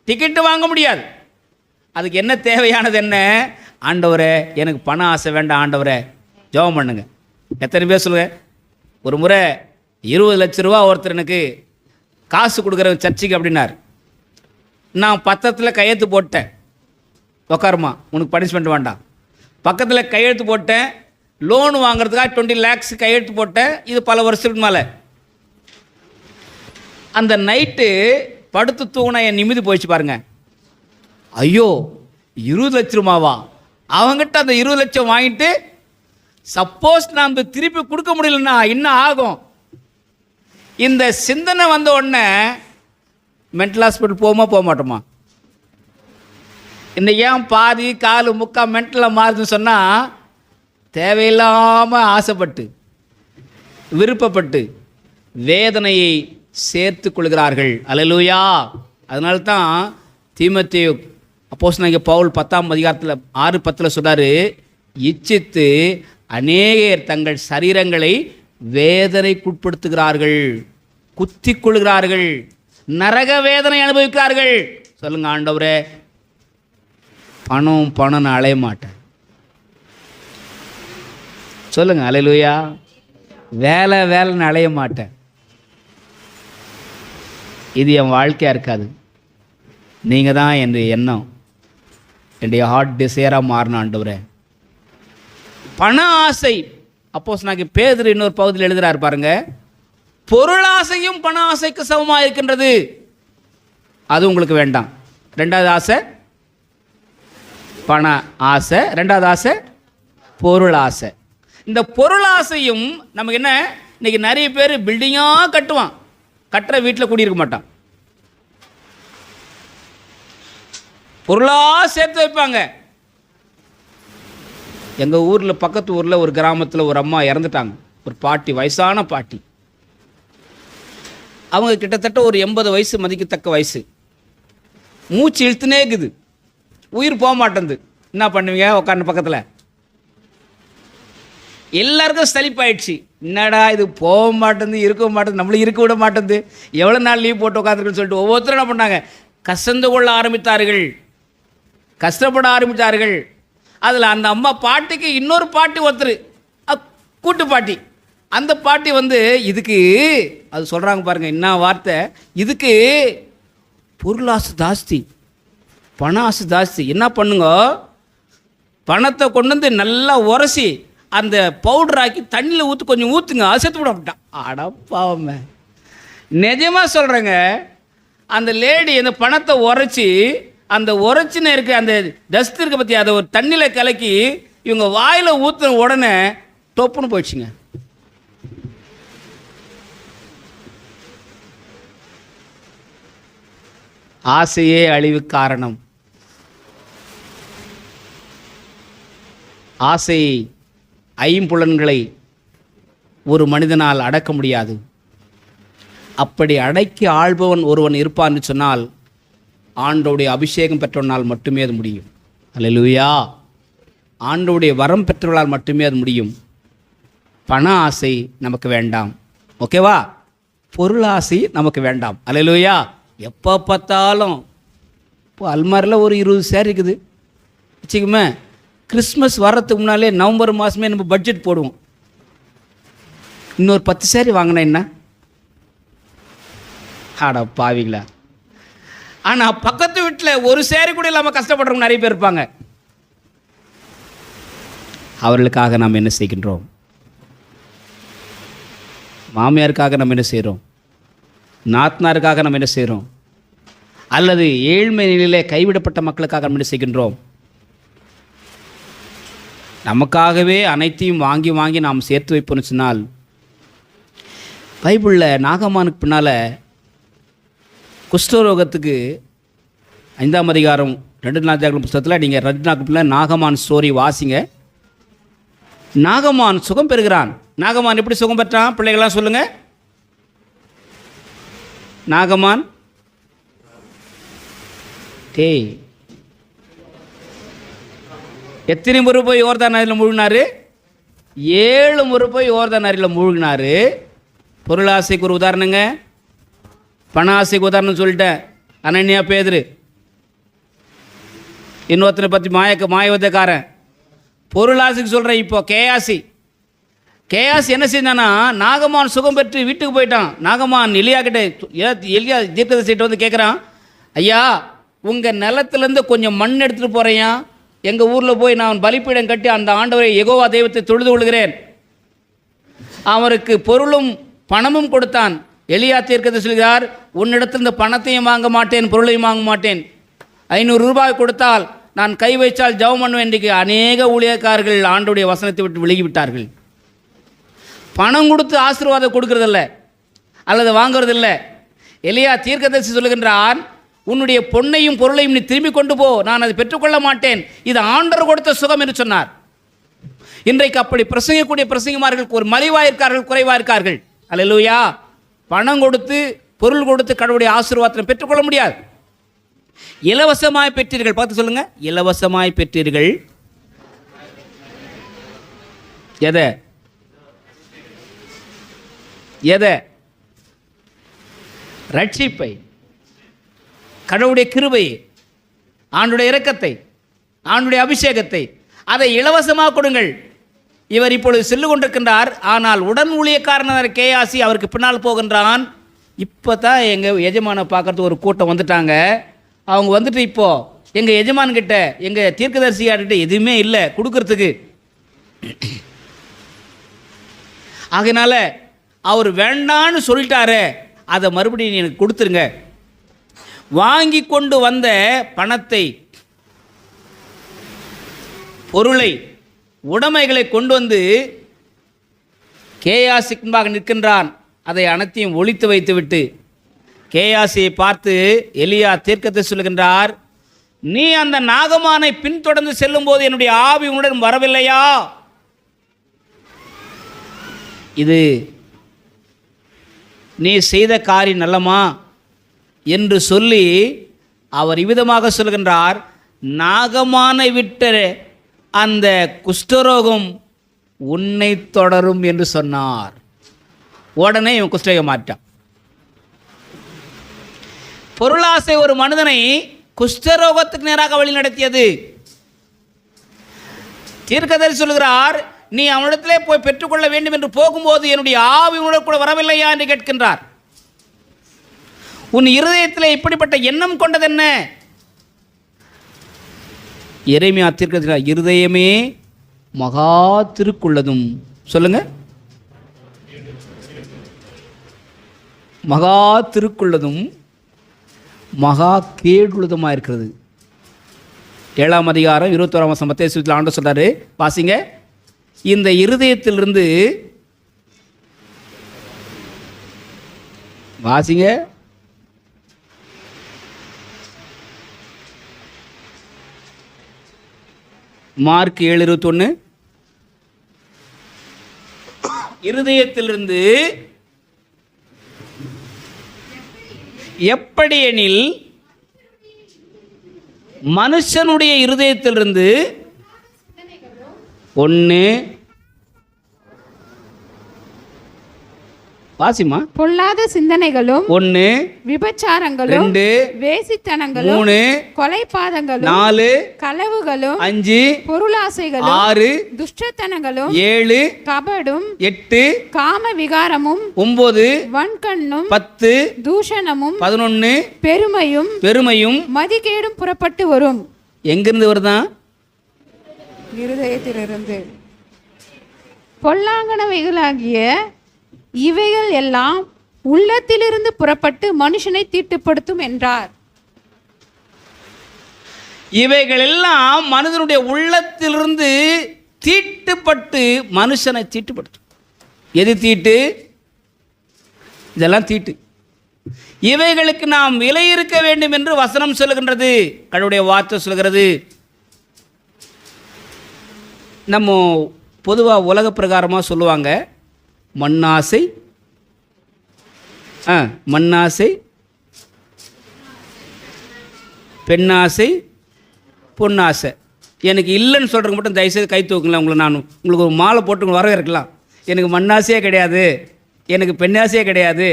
டிக்கெட்டு வாங்க முடியாது. அதுக்கு என்ன தேவையானது? என்ன? ஆண்டவரே எனக்கு பண ஆசை வேண்டாம், ஆண்டவரே ஜெபம் பண்ணுங்க. எத்தனை பேர் சொல்லுங்க? ஒரு முறை 20 லட்ச ரூபா ஒருத்தர் எனக்கு காசு கொடுக்குற சர்ச்சுக்கு அப்படின்னார். நான் பத்திரத்தில் கையெழுத்து போட்டேன். உக்காருமா, உனக்கு பனிஷ்மெண்ட் வேண்டாம். பக்கத்தில் கையெழுத்து போட்டேன். லோன் வாங்குறதுக்காக 20 lakhs கையெழுத்து போட்டேன். இது பல வருஷத்துக்கு மேலே. அந்த நைட்டு படுத்து தூங்கின என் நிமிதி போயிடுச்சு பாருங்க. ஐயோ 20 லட்ச ரூபாவா? அவங்ககிட்ட அந்த 20 லட்சம் வாங்கிட்டு சப்போஸ் நான் திருப்பி கொடுக்க முடியலன்னா என்ன ஆகும்? இந்த சிந்தனை வந்த உடனே மென்டல் ஹாஸ்பிட்டல் போக மாட்டோமா? இன்னைக்கு ஏன் பாதி காலு முக்கா மென்டலாக மாறுதுன்னு சொன்னால், தேவையில்லாமல் ஆசைப்பட்டு விருப்பப்பட்டு வேதனையை சேர்த்து கொள்கிறார்கள். அல்லேலூயா. அதனால தான் தீமோத்தேயு அப்போஸ்தலனாகிய பவுல் 10ஆம் அதிகாரத்தில் 6:10 சொல்றாரு, இச்சித்து அநேகர் தங்கள் சரீரங்களை வேதனைக்குட்படுத்துகிறார்கள், குத்தி கொள்கிறார்கள், நரக வேதனை அனுபவிக்கிறார்கள். சொல்லுங்க ஆண்டவரே, பணம் நான் அலைய மாட்டேன். சொல்லுங்க அல்லேலூயா. வேலைன்னு அலைய மாட்டேன். இது என் வாழ்க்கையாக இருக்காது. நீங்கள் தான் என் எண்ணம், என்னுடைய ஹார்ட் டிசையராக மாறின ஆண்டவரே. பண ஆசை. அப்போஸ்தலனாகிய பேதுரு இன்னொரு பகுதியில் எழுதுகிறார் பாருங்க, பொருளாசையும் பண ஆசைக்கு சமமாக இருக்கின்றது. அது உங்களுக்கு வேண்டாம். ரெண்டாவது ஆசை பண ஆசை, ரெண்டாவது ஆசை பொருள் ஆசை. இந்த பொருள் ஆசையும் நமக்கு என்ன, இன்னைக்கு நிறைய பேர் பில்டிங்காக கட்டுவான், கட்டுற வீட்டில் குடியிருக்க மாட்டான். பொருளாக சேர்த்து வைப்பாங்க. எங்கள் ஊரில், பக்கத்து ஊரில் ஒரு கிராமத்தில் ஒரு அம்மா இறந்துட்டாங்க. ஒரு பாட்டி, வயசான பாட்டி. அவங்க கிட்டத்தட்ட ஒரு 80 வயசு மதிக்கத்தக்க வயசு. மூச்சு இழுத்துனே இருக்குது, உயிர் போக மாட்டேங்குது. என்ன பண்ணுவீங்க? உட்காந்து பக்கத்தில் எல்லாருக்கும் சலிப்பாயிடுச்சு. என்னடா இது போக மாட்டேங்குது, இருக்க மாட்டேங்குது, நம்மளும் இருக்க விட மாட்டேங்குது, எவ்வளோ நாள் லீவ் போட்டு உட்காந்துருக்குன்னு சொல்லிட்டு ஒவ்வொருத்தரும் என்ன பண்ணாங்க, கசந்து கொள்ள ஆரம்பித்தார்கள், கஷ்டப்பட ஆரம்பித்தார்கள். அதில் அந்த அம்மா பாட்டிக்கு இன்னொரு பாட்டி ஒருத்தர், கூட்டு பாட்டி. அந்த பாட்டி இதுக்கு அது சொல்கிறாங்க பாருங்கள், என்ன வார்த்தை, இதுக்கு பொருளாசை ஜாஸ்தி, பண ஆசை ஜாஸ்தி. என்ன பண்ணுங்க, பணத்தை கொண்டு வந்து நல்லா உரசி அந்த பவுடர் ஆக்கி தண்ணியில் கொஞ்சம் ஊற்றுங்க, அது செத்து விட மாட்டான். அடப்பாவமே, நிஜமாக சொல்கிறேங்க. அந்த லேடி அந்த பணத்தை உரைச்சி, அந்த உரைச்சின்னு இருக்க அந்த டஸ்ட் இருக்க பற்றி அதை ஒரு தண்ணியில் கலக்கி இவங்க வாயில் ஊற்றுன உடனே டொப்புன்னு போயிடுச்சுங்க. ஆசையே அழிவு காரணம். ஆசை ஐம்புலன்களை ஒரு மனிதனால் அடக்க முடியாது. அப்படி அடக்கி ஆள்பவன் ஒருவன் இருப்பான்னு சொன்னால் ஆண்டோடைய அபிஷேகம் பெற்றவனால் மட்டுமே அது முடியும். அல்லேலூயா. ஆண்டவருடைய வரம் பெற்றவர்களால் மட்டுமே அது முடியும். பண ஆசை நமக்கு வேண்டாம், ஓகேவா? பொருள் ஆசை நமக்கு வேண்டாம். அல்லேலூயா. எப்போ பார்த்தாலும் இப்போ அல்மாரில் ஒரு 20 சேர் இருக்குது வச்சுக்குமே, கிறிஸ்மஸ் வர்றதுக்கு முன்னாலே நவம்பர் மாதமே நம்ம பட்ஜெட் போடுவோம். இன்னொரு 10 சேரி வாங்கினா என்ன? ஆடா பாவிங்களா. ஆனால் பக்கத்து வீட்டில் ஒரு சேரி கூட இல்லாமல் கஷ்டப்படுறவங்க நிறைய பேர் இருப்பாங்க. அவர்களுக்காக நாம் என்ன செய்கின்றோம்? மாமியாருக்காக நம்ம என்ன செய்கிறோம்? நாத்தனாருக்காக நம்ம என்ன செய்கிறோம்? அல்லது ஏழ்மை நிலையிலே கைவிடப்பட்ட மக்களுக்காக நம்ம என்ன செய்கின்றோம்? நமக்காகவே அனைத்தையும் வாங்கி வாங்கி நாம் சேர்த்து வைப்போம்னு சொன்னால், பைபிளில் நாகமானுக்கு பின்னால் குஷ்டரோகத்துக்கு 5ஆம் அதிகாரம் 2 நாளாகமம் புத்தகத்தில் நீங்கள் 2 நாளாகமத்தில் நாகமான் ஸ்டோரி வாசிங்க. நாகமான் சுகம் பெறுகிறான். நாகமான் எப்படி சுகம் பெற்றான்? பிள்ளைகள்லாம் சொல்லுங்க. நாகமான் எத்தனை முறை போய் யோர்தான் நதியில் மூழ்கினாரு? 7 முறை போய் யோர்தான் நதியில் மூழ்கினாரு. பொருளாசைக்கு ஒரு உதாரணங்க, பண ஆசைக்கு உதாரணம் சொல்லிட்டேன். அனன்யா, பேதுரு. இன்னொருத்தனை பற்றி மாயவதக்காரன். பொருளாசைக்கு சொல்கிறேன். இப்போ கேயாசி என்ன செஞ்சானா, நாகமான் சுகம் பெற்று வீட்டுக்கு போயிட்டான். நாகமான் எலியா தீர்க்கதரிசிகிட்ட வந்து கேட்குறான், ஐயா உங்கள் நிலத்துலேருந்து கொஞ்சம் மண் எடுத்துகிட்டு போகிறேன், எங்கள் ஊரில் போய் நான் பலிப்பீடம் கட்டி அந்த ஆண்டவரை யெகோவா தெய்வத்தை தொழுது கொள்கிறேன். அவருக்கு பொருளும் பணமும் கொடுத்தான். எலியா தீர்க்கதரிசி சொல்கிறார், உன்னிடத்தில் இந்த பணத்தையும் வாங்க மாட்டேன், பொருளையும் வாங்க மாட்டேன். 500 ரூபாய் கொடுத்தால் நான் கை வைச்சால் ஜெபம் பண்ணுவேன். இன்றைக்கு அநேக ஊழியக்காரர்கள் ஆண்டவருடைய வசனத்தை விட்டு விலகிவிட்டார்கள். பணம் கொடுத்து ஆசீர்வாதம் கொடுக்கறதில்ல அல்லது வாங்குறதில்லை. எலியா தீர்க்கதரிசி சொல்லுகின்றான், உன்னுடைய பொன்னையும் பொருளையும் நீ திரும்பி கொண்டு போ, நான் அதை பெற்றுக்கொள்ள மாட்டேன், இது ஆண்டவர் கொடுத்த சுகம் என்று சொன்னார். இன்றைக்கு அப்படி பிரசங்கக்கூடிய பிரசங்கமார்கள் ஒரு மலிவாயிருக்கார்கள், குறைவாயிருக்கார்கள். அல்லேலூயா. பணம் கொடுத்து பொருள் கொடுத்து கடவுளுடைய ஆசீர்வாதத்தை பெற்றுக்கொள்ள முடியாது. இலவசமாய் பெற்றீர்கள். பார்த்து சொல்லுங்க, இலவசமாய் பெற்றீர்கள். எதை? ரட்சிப்பை, கடவுளுடைய கிருபையை, ஆண்டுடைய இரக்கத்தை, ஆண்டுடைய அபிஷேகத்தை, அதை இலவசமாக கொடுங்கள். இவர் இப்பொழுது செல்லு கொண்டிருக்கின்றார். ஆனால் உடன் ஊழியக்காரனர் கேயாசி அவருக்கு பின்னால் போகின்றான். இப்போ தான் எங்கள் எஜமானை பார்க்கறதுக்கு ஒரு கூட்டம் வந்துட்டாங்க. அவங்க வந்துட்டு இப்போது எங்கள் எஜமான்கிட்ட எங்கள் தீர்க்கதரிசியார்கிட்ட எதுவுமே இல்லை கொடுக்கறதுக்கு. ஆகையினால அவர் வேண்டான்னு சொல்லிட்டாரு, அதை மறுபடியும் எனக்கு கொடுத்துருங்க. வாங்கி கொண்டு வந்த பணத்தை, பொருளை, உடைமைகளை கொண்டு வந்து கேயாசிக்கு முன்பாக நிற்கின்றான். அதை அனைத்தையும் ஒழித்து வைத்துவிட்டு கேயாசியை பார்த்து எலியா தீர்க்கதரிசி சொல்கின்றார், நீ அந்த நாகமானை பின்தொடர்ந்து செல்லும் போது என்னுடைய ஆவி உன்னுடன் வரவில்லையா? இது நீ செய்த காரியம் நல்லமா என்று சொல்லி அவர் இவ்விதமாக சொல்கின்றார், நாகமானை விட்ட அந்த குஷ்டரோகம் உன்னை தொடரும் என்று சொன்னார். உடனே இவன் குஷ்டரோகம் மாட்டான். பொருளாசை ஒரு மனிதனை குஷ்டரோகத்துக்கு நேராக வழி நடத்தியது. தீர்க்கதரிசி சொல்கிறார், நீ அவனிடத்திலே போய் பெற்றுக்கொள்ள வேண்டும் என்று போகும்போது என்னுடைய ஆவி உனக்கு கூட வரவில்லையா என்று கேட்கின்றார். உன் இருதயத்தில் இப்படிப்பட்ட எண்ணம் கொண்டது என்ன? எரேமியா தீர்க்கதரிசி, இருதயமே மகா திருக்குள்ளதும், சொல்லுங்க, மகா திருக்குள்ளதும் மகா கேடுள்ளதுமாக இருக்கிறது. 7ஆம் அதிகாரம் 21ஆம் வசனம் மத்தேயு ஆண்டவர் சொல்றாரு, வாசிங்க. இந்த இருதயத்திலிருந்து வாசிங்க. மார்க் 7:21. இருதயத்திலிருந்து எப்படி எனில், மனுஷனுடைய இருதயத்திலிருந்து ஒன்று வாசிமா. பொல்லாத சிந்தனைகளும், ஒன்று, விபச்சாரங்களும், ரெண்டு, வேசித்தனங்களும், மூணு, கொலைபாதங்களும், நாலு, களவுகளும், அஞ்சு, பொருளாசைகளும், ஆறு, துஷ்டத்தனங்களும், ஏழு, கபடும், எட்டு, காம விகாரமும், ஒன்பது, வன்கண்ணும், 10, தூஷணமும், 11, பெருமையும், பெருமையும் மதிகேடும் புறப்பட்டு வரும். எங்கிருந்து வருதான்? இருதயத்திலிருந்து. பொல்லாங்கனவைகளாகிய இவைகள் எல்லாம் உள்ளத்திலிருந்து புறப்பட்டு மனுஷனை தீட்டுப்படுத்தும் என்றார். இவைகள் எல்லாம் மனிதனுடைய உள்ளத்திலிருந்து தீட்டுப்பட்டு மனுஷனை தீட்டுப்படுத்தும். எது தீட்டு? இதெல்லாம் தீட்டு. இவைகளுக்கு நாம் விலை இருக்க வேண்டும் என்று வசனம் சொல்லுகின்றது, கடவுளுடைய வார்த்தை சொல்கிறது. நம்ம பொதுவாக உலக பிரகாரமாக சொல்லுவாங்க, மண்ணாசை, மண்ணாசை, பெண்ணாசை, பொன்னாசை. எனக்கு இல்லைன்னு சொல்கிறவங்க மட்டும் தயவுசெய்து கை தூக்குங்களேன். உங்களுக்கு ஒரு மாலை போட்டு வரவேற்கலாம். எனக்கு மண்ணாசையே கிடையாது, எனக்கு பெண்ணாசையே கிடையாது,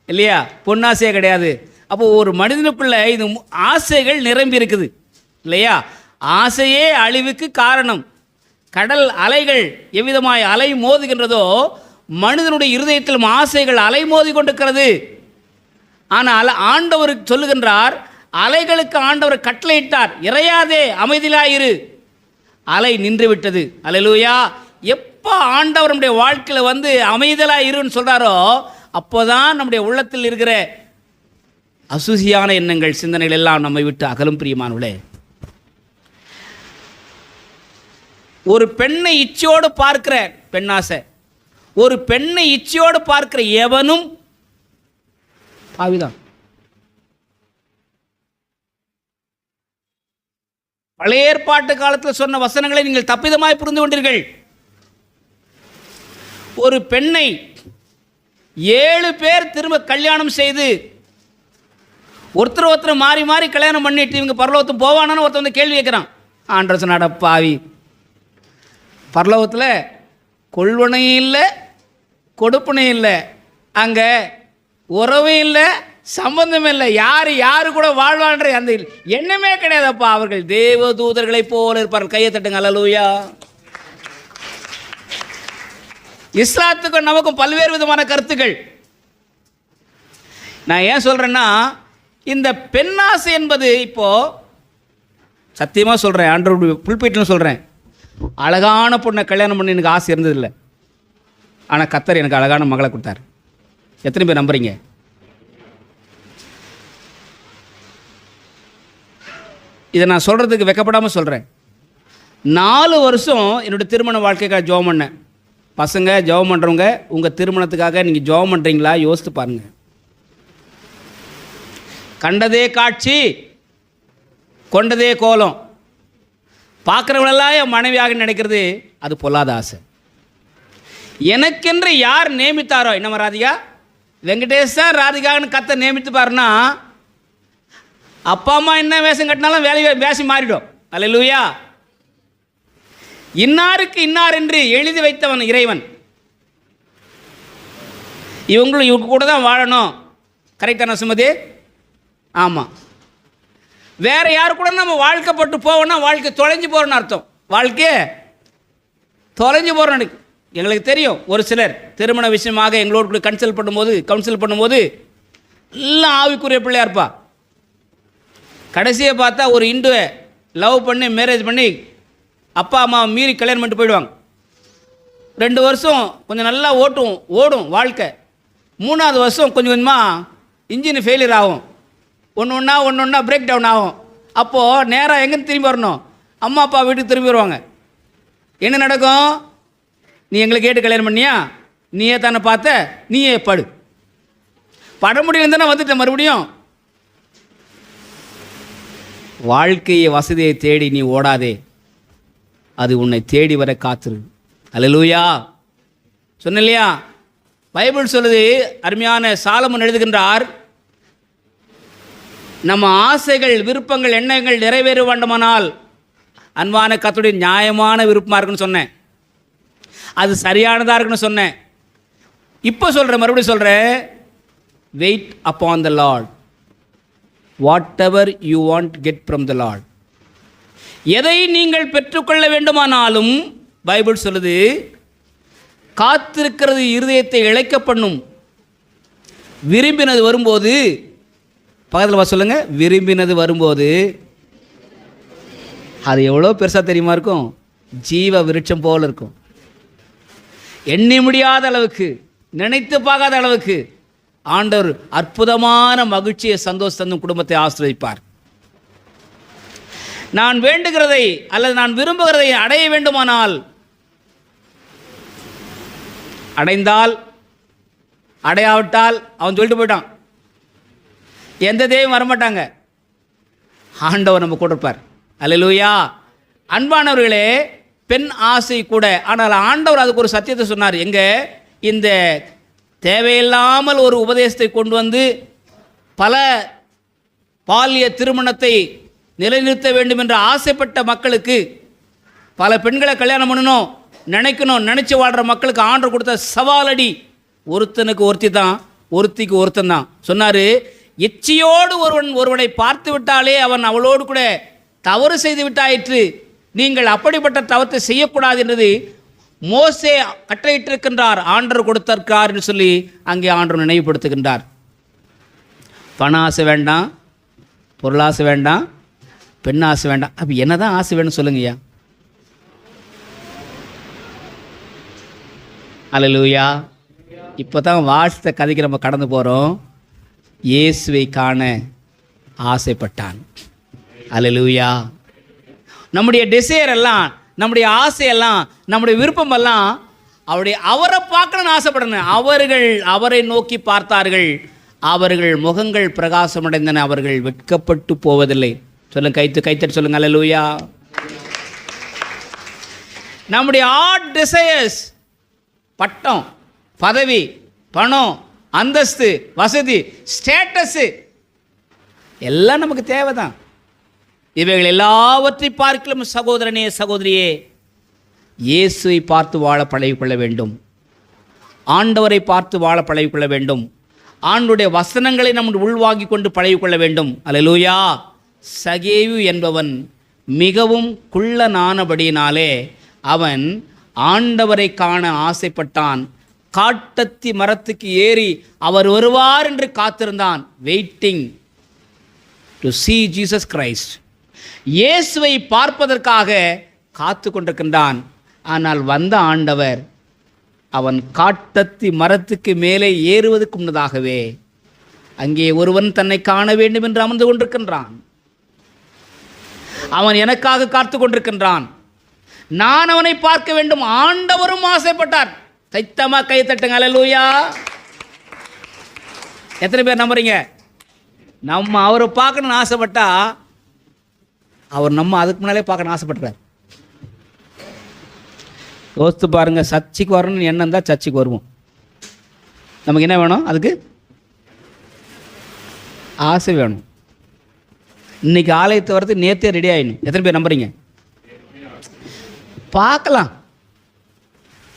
இல்லையா, பொன்னாசையே கிடையாது. அப்போது ஒரு மனிதனுக்குள்ளே இது ஆசைகள் நிரம்பி இருக்குது, இல்லையா? ஆசையே அழிவுக்கு காரணம். கடல் அலைகள் எவ்விதமாய் அலை மோதுகின்றதோ, மனிதனுடைய இருதயத்திலும் ஆசைகள் அலை மோதி கொண்டிருக்கிறது. ஆனால் ஆண்டவர் சொல்லுகின்றார், அலைகளுக்கு ஆண்டவர் கட்டளையிட்டார், இறையாதே, அமைதியாயிரு. அலை நின்று விட்டது. அல்லேலூயா. எப்போ ஆண்டவர் நம்முடைய வாழ்க்கையில் அமைதலாயிருன்னு சொல்கிறாரோ, அப்போதான் நம்முடைய உள்ளத்தில் இருக்கிற அசுசியான எண்ணங்கள், சிந்தனைகள் எல்லாம் நம்மை விட்டு அகலும். பிரியமானவர்களே, ஒரு பெண்ணை இச்சையோடு பார்க்கிற பெண்ணாசை, ஒரு பெண்ணை இச்சையோடு பார்க்கிற எவனும் பாவிதான். பழைய ஏற்பாட்டு காலத்தில் சொன்ன வசனங்களை நீங்கள் தப்பிதமாய் புரிந்து கொண்டீர்கள். ஒரு பெண்ணை 7 பேர் திரும்ப கல்யாணம் செய்து ஒருத்தர் மாறி மாறி கல்யாணம் பண்ணிட்டு இவங்க பரலோகத்துக்கு போவானான்னு ஒருத்தர் கேள்வி கேட்குறான். ஆண்டவர் சொன்னாட, பாவி, பரலோகத்தில் கொள்வனையும் இல்லை, கொடுப்பனையும் இல்லை, அங்கே உறவும் இல்லை, சம்பந்தம் இல்லை, யாரு கூட வாழ்வான்ற அந்த எண்ணமே கிடையாதப்பா. அவர்கள் தேவ தூதர்களைப் போல இருப்பார்கள். கையை தட்டுங்க. அல்லேலூயா. இஸ்லாத்துக்கும் நமக்கும் பல்வேறு விதமான கருத்துக்கள். நான் ஏன் சொல்கிறேன்னா, இந்த பெண்ணாசை என்பது இப்போது சத்தியமாக சொல்கிறேன், ஆண்டவருடைய புல்பீட்டில் சொல்கிறேன், அழகான பொண்ணை கல்யாணம் பண்ணி எனக்கு ஆசை இருந்ததில்லை. ஆனால் கர்த்தர் எனக்கு அழகான மகளை கொடுத்தார். எத்தனை பேர் நம்புறீங்க? இதை நான் சொல்கிறதுக்கு வெக்கப்படாமல் சொல்கிறேன். 4 வருஷம் என்னுடைய திருமண வாழ்க்கைக்காக ஜெபம் பண்ணேன். பசங்க ஜெபம் பண்ணுறவங்க, உங்கள் திருமணத்துக்காக நீங்கள் ஜெபம் பண்ணுறீங்களா? யோசித்து பாருங்கள். கண்டதே காட்சி, கொண்டதே கோலம். பார்க்குறவங்களெல்லாம் என் மனைவியாக நினைக்கிறது அது பொல்லாத ஆசை. எனக்கென்று யார் நியமித்தாரோ, என்னம்மா ராதிகா, வெங்கடேசன் ராதிகான்னு கர்த்தர் நியமித்து பாருன்னா, அப்பா அம்மா என்ன வேஷம் கட்டினாலும் வேஷம் மாறிடும். அல்லேலூயா. இன்னாருக்கு இன்னார் என்று எழுதி வைத்தவன் இறைவன். இவங்க கூட தான் வாழணும். கரெக்டான சுமதி? ஆமாம். வேற யாரு கூட நம்ம வாழ்க்கைப்பட்டு போவோம்னா வாழ்க்கை தொலைஞ்சு போகிறோன்னு அர்த்தம். வாழ்க்கையே தொலைஞ்சு போகிறோம். எங்களுக்கு தெரியும், ஒரு சிலர் திருமண விஷயமாக எங்களோடு கூட கவுன்சில் பண்ணும்போது எல்லாம் ஆவிக்குரிய பிள்ளையா இருப்பா. கடைசியை பார்த்தா ஒரு இந்துவை லவ் பண்ணி மேரேஜ் பண்ணி அப்பா அம்மா மீறி கல்யாணம் பண்ணிட்டு போயிடுவாங்க. 2 வருஷம் கொஞ்சம் நல்லா ஓடும் வாழ்க்கை. 3ஆவது வருஷம் கொஞ்சம் கொஞ்சமாக இன்ஜின் ஃபெயிலியர் ஆகும். ஒன்று ஒன்றா பிரேக் டவுன் ஆகும். அப்போது நேராக எங்கேன்னு திரும்பி வரணும்? அம்மா அப்பா வீட்டுக்கு திரும்பி வருவாங்க. என்ன நடக்கும்? நீ எங்களை கேட்டு கல்யாணம் பண்ணியா? நீயே தானே பார்த்த, நீயே பட முடியும் தானே வந்துட்ட மறுபடியும். வாழ்க்கையை வசதியை தேடி நீ ஓடாதே, அது உன்னை தேடி வர காத்துரு. அல்லேலூயா. சொன்ன இல்லையா? பைபிள் சொல்லுது, அருமையான சாலமோன் எழுதுகின்றார், நம்ம ஆசைகள், விருப்பங்கள், எண்ணங்கள் நிறைவேற வேண்டுமானால் அன்பான கர்த்தருடைய நியாயமான விருப்பமாக இருக்குன்னு சொன்னேன். அது சரியானதாக இருக்குன்னு சொன்னேன். இப்போ சொல்கிறேன், மறுபடியும் சொல்கிறேன், wait upon the Lord, whatever you want get from the Lord. எதை நீங்கள் பெற்றுக்கொள்ள வேண்டுமானாலும் பைபிள் சொல்லுது, காத்திருக்கிறது இருதயத்தை இழைக்க பண்ணும். விரும்பினது வரும்போது, பக்கத்தில் சொல்லுங்க, விரும்பினது வரும்போது அது எவ்வளோ பெருசாக தெரியுமா இருக்கும்? ஜீவ விருட்சம் போல் இருக்கும். எண்ணி முடியாத அளவுக்கு, நினைத்து பார்க்காத அளவுக்கு ஆண்டவர் அற்புதமான மகிழ்ச்சியை, சந்தோஷம் குடும்பத்தை ஆசீர்வதிப்பார். நான் வேண்டுகிறதை அல்லது நான் விரும்புகிறதை அடைய வேண்டுமானால், அடைந்தால் அடையாவிட்டால் அவன் சொல்லிட்டு போயிட்டான், எந்த தெய்வம் வரமாட்டாங்க, ஆண்டவர் நம்ம கூட இருப்பார். அல்லேலூயா. அன்பானவர்களே, பெண் ஆசை கூட, ஆனால் ஆண்டவர் அதுக்கு ஒரு சத்தியத்தை சொன்னார். எங்கே? இந்த தேவையில்லாமல் ஒரு உபதேசத்தை கொண்டு வந்து பல பாலிய திருமணத்தை நிலைநிறுத்த வேண்டும் என்று ஆசைப்பட்ட மக்களுக்கு, பல பெண்களை கல்யாணம் பண்ணணும் நினைக்கணும் நினச்சி வாழ்கிற மக்களுக்கு ஆண்டவர் கொடுத்த சவாலடி, ஒருத்தனுக்கு ஒருத்தி தான், ஒருத்திக்கு ஒருத்தன் தான். சொன்னார், இச்சையோடு ஒருவனை பார்த்து விட்டாலே அவன் அவளோடு கூட தவறு செய்து விட்டாயிற்று, நீங்கள் அப்படிப்பட்ட தவத்தை செய்யக்கூடாது என்றது மோசே கட்டளையிட்டிருக்கின்றார், ஆண்டவர் கொடுத்திருக்கார் என்று சொல்லி அங்கே ஆண்டவர் நினைவுபடுத்துகின்றார். பண ஆசை வேண்டாம், பொருளாசை வேண்டாம், பெண் ஆசை வேண்டாம். அப்போ என்ன தான் ஆசை வேணும் சொல்லுங்கய்யா? அல்லேலூயா. இப்போ தான் வாழ்த்த கதைக்கு நம்ம கடந்து போகிறோம். இயேசுவை காண ஆசைப்பட்டான். அல்லேலூயா. நம்முடைய டிசையர் எல்லாம், நம்முடைய ஆசையெல்லாம், நம்முடைய விருப்பமெல்லாம் அவரை பார்க்கணும்னு ஆசைப்படணும். அவர்கள் அவரை நோக்கி பார்த்தார்கள், அவர்கள் முகங்கள் பிரகாசமடைந்தன, அவர்கள் வெட்கப்பட்டு போவதில்லை. சொல்லுங்க, கைத்தட்டு சொல்லுங்க. அல்லேலூயா. நம்முடைய ஆட் டிசையர்ஸ், பட்டம், பதவி, பணம், அந்தஸ்து, வசதி, ஸ்டேட்டஸு எல்லாம் நமக்கு தேவைதான். இவைகள் எல்லாவற்றை பார்க்கலாம் சகோதரனே, சகோதரியே, இயேசுவை பார்த்து வாழ பழகிக்கொள்ள வேண்டும். ஆண்டவரை பார்த்து வாழ பழகிக்கொள்ள வேண்டும். ஆண்டுடைய வசனங்களை நம்ம உள்வாங்கி கொண்டு பழகிக்கொள்ள வேண்டும். அல்லேலூயா. சகேயு என்பவன் மிகவும் குள்ளனானபடியினாலே அவன் ஆண்டவரை காண ஆசைப்பட்டான். காட்டத்தி மரத்துக்கு ஏறி அவர் வருவார் என்று காத்திருந்தான். Waiting to see Jesus Christ. இயேசுவை பார்ப்பதற்காக காத்து கொண்டிருக்கின்றான். ஆனால் வந்த ஆண்டவர் அவன் காட்டத்தி மரத்துக்கு மேலே ஏறுவதற்கு முன்னதாகவே அங்கே ஒருவன் தன்னை காண வேண்டும் என்று அமர்ந்து கொண்டிருக்கின்றான். அவன் எனக்காக காத்து கொண்டிருக்கின்றான். நான் அவனை பார்க்க வேண்டும். ஆண்டவரும் ஆசைப்பட்டார். தைத்தமா கை தட்டுங்க. அல்லேலூயா. எத்தனை பேர் நம்புறீங்க? நம்ம அவரை பார்க்கணும்னு ஆசைப்பட்டா அவர் நம்ம அதுக்கு முன்னாலே பார்க்கணும் ஆசைப்பட்டுறார். யோசித்து பாருங்க, சர்ச்சைக்கு வரணும்னு எண்ணம் தான் சர்ச்சைக்கு வருவோம். நமக்கு என்ன வேணும்? அதுக்கு ஆசை வேணும். இன்னைக்கு ஆலயத்தை வரது நேற்றே ரெடி ஆகிடணும். எத்தனை பேர் நம்புறீங்க? பார்க்கலாம்,